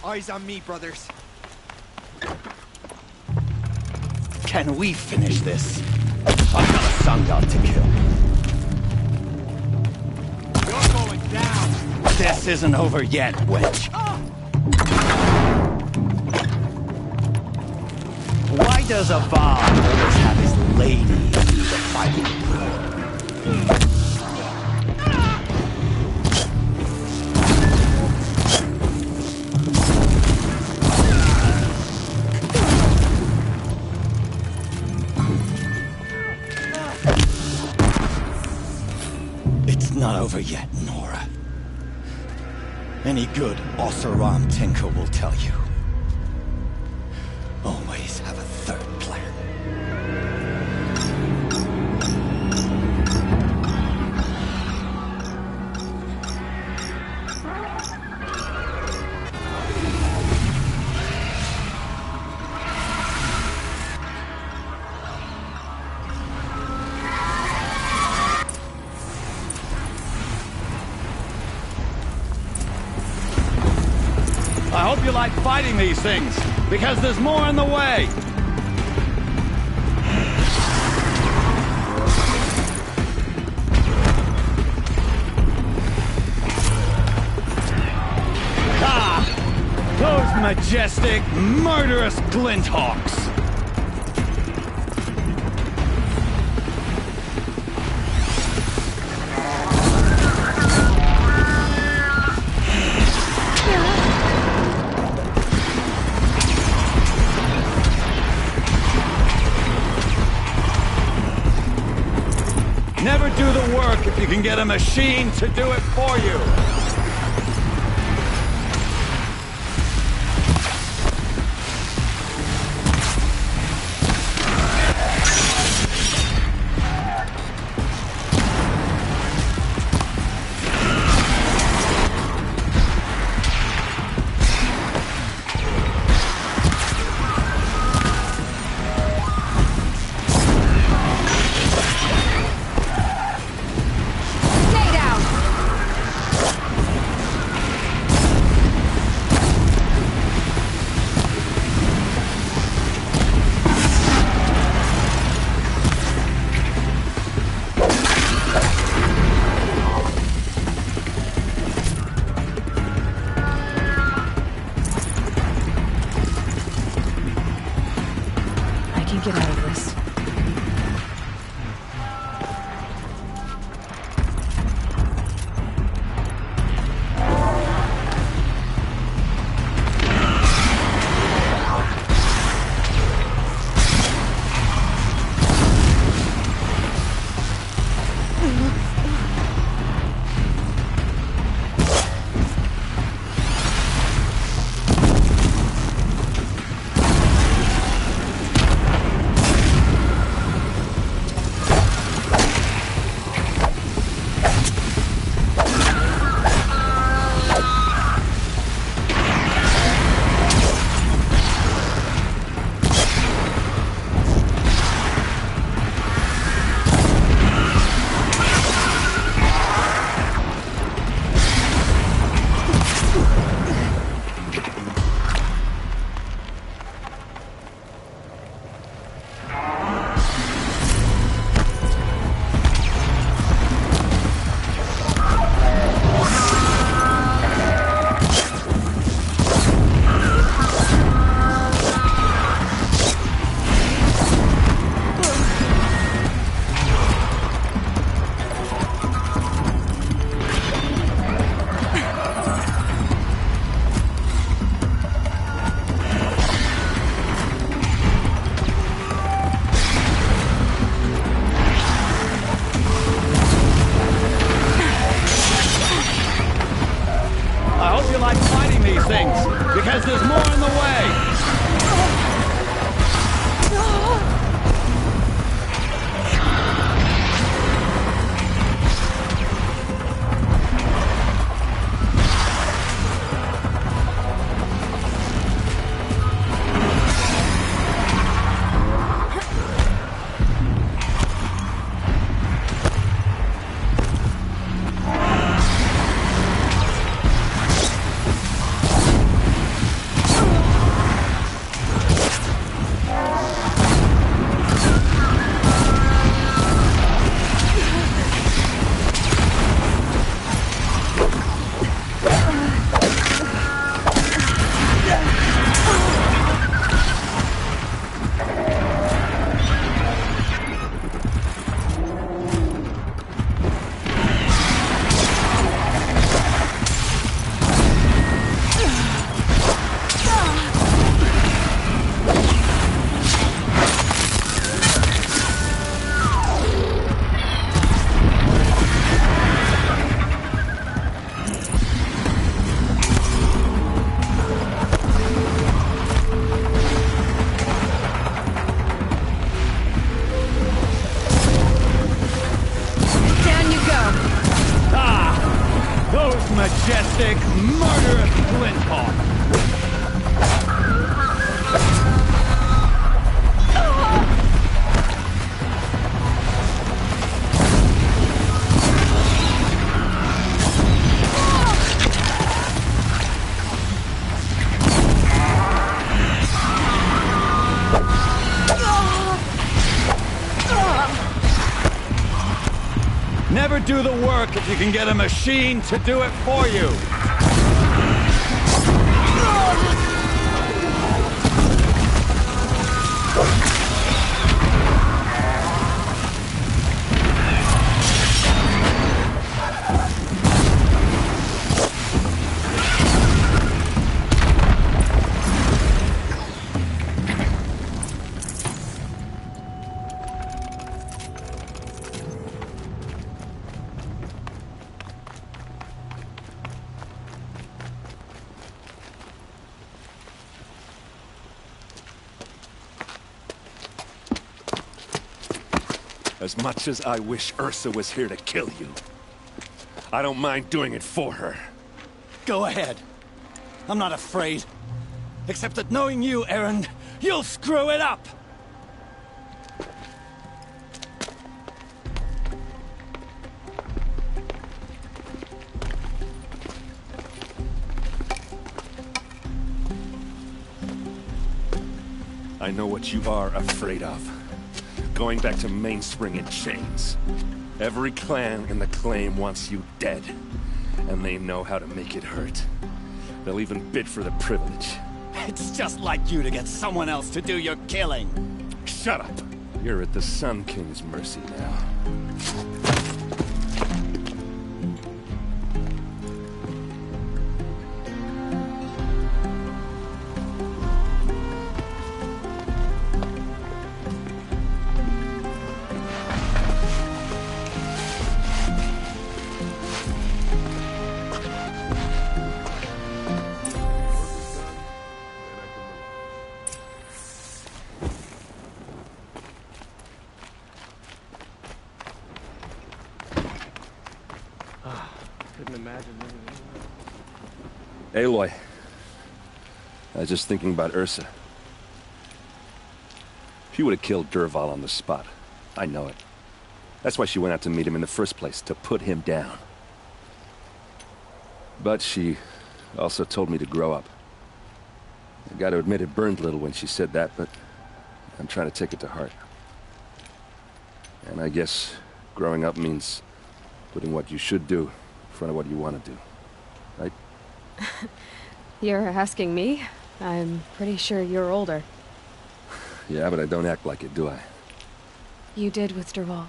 Eyes on me, brothers. Can we finish this? I've got a sun god to kill. You're going down! This isn't over yet, wench. Why does Avad always have his lady do the fighting? Not over yet, Nora. Any good Oseram tinker will tell you. Always have a third plan. I hope you like fighting these things, because there's more in the way. Ah! Those majestic, murderous glinthawks! Never do the work if you can get a machine to do it for you. sadistic, murderous flintlock. Never do the work if you can get a machine to do it for you. As much as I wish Ursa was here to kill you, I don't mind doing it for her. Go ahead. I'm not afraid. Except that knowing you, Aaron, you'll screw it up! I know what you are afraid of. Going back to Mainspring in chains. Every clan in the claim wants you dead. And they know how to make it hurt. They'll even bid for the privilege. It's just like you to get someone else to do your killing. Shut up! You're at the Sun King's mercy now. Aloy, I was just thinking about Ursa. She would have killed Dervahl on the spot. I know it. That's why she went out to meet him in the first place, to put him down. But she also told me to grow up. I gotta admit it burned a little when she said that, but I'm trying to take it to heart. And I guess growing up means putting what you should do in front of what you want to do. Right? You're asking me? I'm pretty sure you're older. Yeah, but I don't act like it, do I? You did with Dervahl.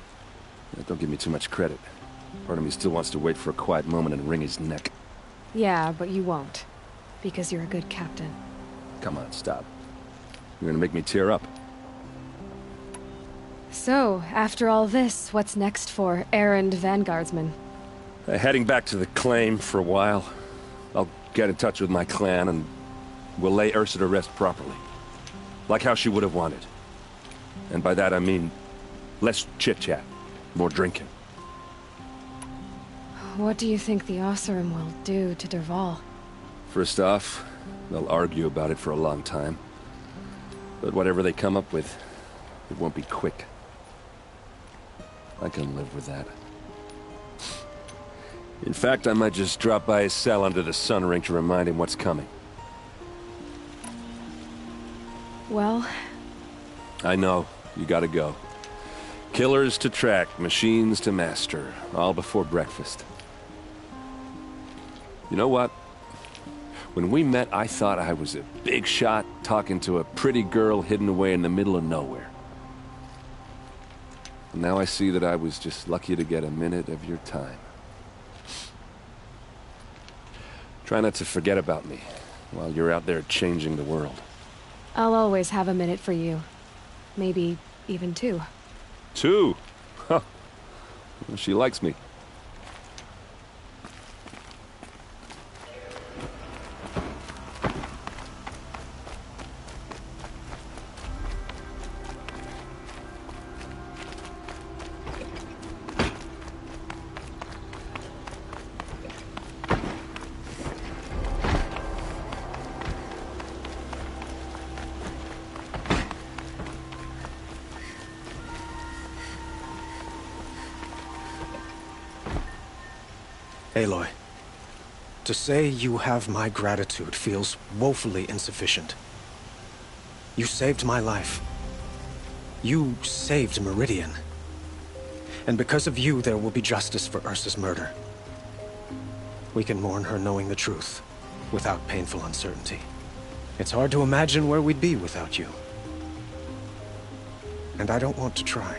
Yeah, don't give me too much credit. Part of me still wants to wait for a quiet moment and wring his neck. Yeah, but you won't. Because you're a good captain. Come on, stop. You're gonna make me tear up. So, after all this, what's next for errand vanguardsman? Heading back to the claim for a while. I'll get in touch with my clan and we'll lay Ursa to rest properly. Like how she would have wanted. And by that I mean less chit-chat, more drinking. What do you think the Oseram will do to Dervahl? First off, they'll argue about it for a long time. But whatever they come up with, it won't be quick. I can live with that. In fact, I might just drop by his cell under the sun ring to remind him what's coming. Well? I know. You gotta go. Killers to track, machines to master, all before breakfast. You know what? When we met, I thought I was a big shot talking to a pretty girl hidden away in the middle of nowhere. And now I see that I was just lucky to get a minute of your time. Try not to forget about me while you're out there changing the world. I'll always have a minute for you. Maybe even two. Two? Huh. Well, she likes me. Aloy, to say you have my gratitude feels woefully insufficient. You saved my life. You saved Meridian. And because of you, there will be justice for Ursa's murder. We can mourn her knowing the truth, without painful uncertainty. It's hard to imagine where we'd be without you. And I don't want to try.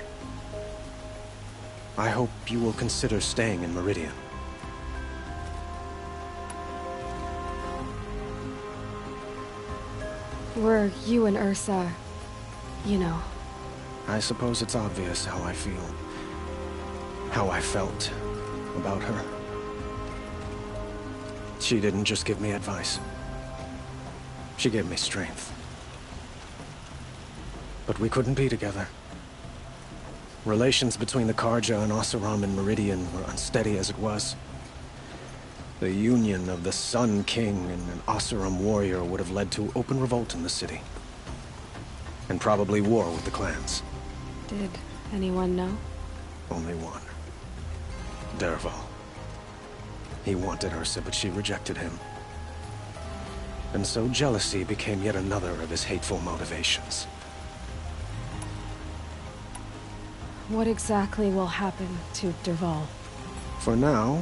I hope you will consider staying in Meridian. Were you and Ursa, you know? I suppose it's obvious how I feel. How I felt about her. She didn't just give me advice. She gave me strength. But we couldn't be together. Relations between the Karja and Oseram and Meridian were unsteady as it was. The union of the Sun King and an Oseram warrior would have led to open revolt in the city. And probably war with the clans. Did anyone know? Only one. Dervahl. He wanted Ursa, but she rejected him. And so jealousy became yet another of his hateful motivations. What exactly will happen to Dervahl? For now,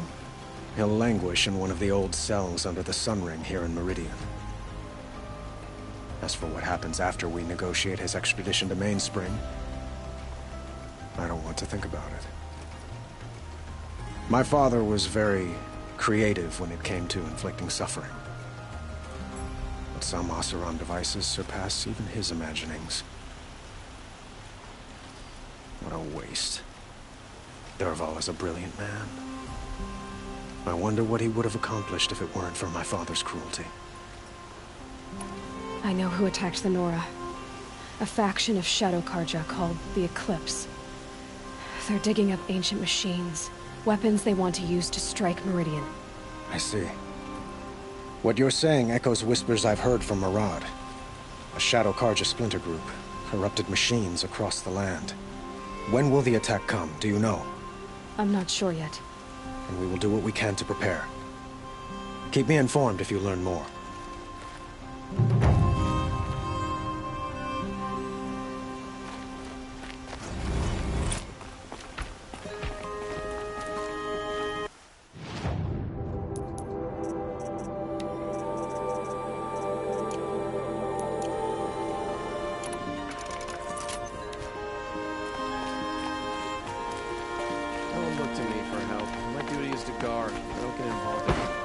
he'll languish in one of the old cells under the Sun Ring here in Meridian. As for what happens after we negotiate his extradition to Mainspring, I don't want to think about it. My father was very creative when it came to inflicting suffering. But some Oseram devices surpass even his imaginings. What a waste. Dervahl is a brilliant man. I wonder what he would have accomplished if it weren't for my father's cruelty. I know who attacked the Nora. A faction of Shadow Karja called the Eclipse. They're digging up ancient machines, weapons they want to use to strike Meridian. I see. What you're saying echoes whispers I've heard from Marad. A Shadow Karja splinter group, corrupted machines across the land. When will the attack come, do you know? I'm not sure yet. And we will do what we can to prepare. Keep me informed if you learn more. Don't look to me for help. My duty is to guard. I don't get involved in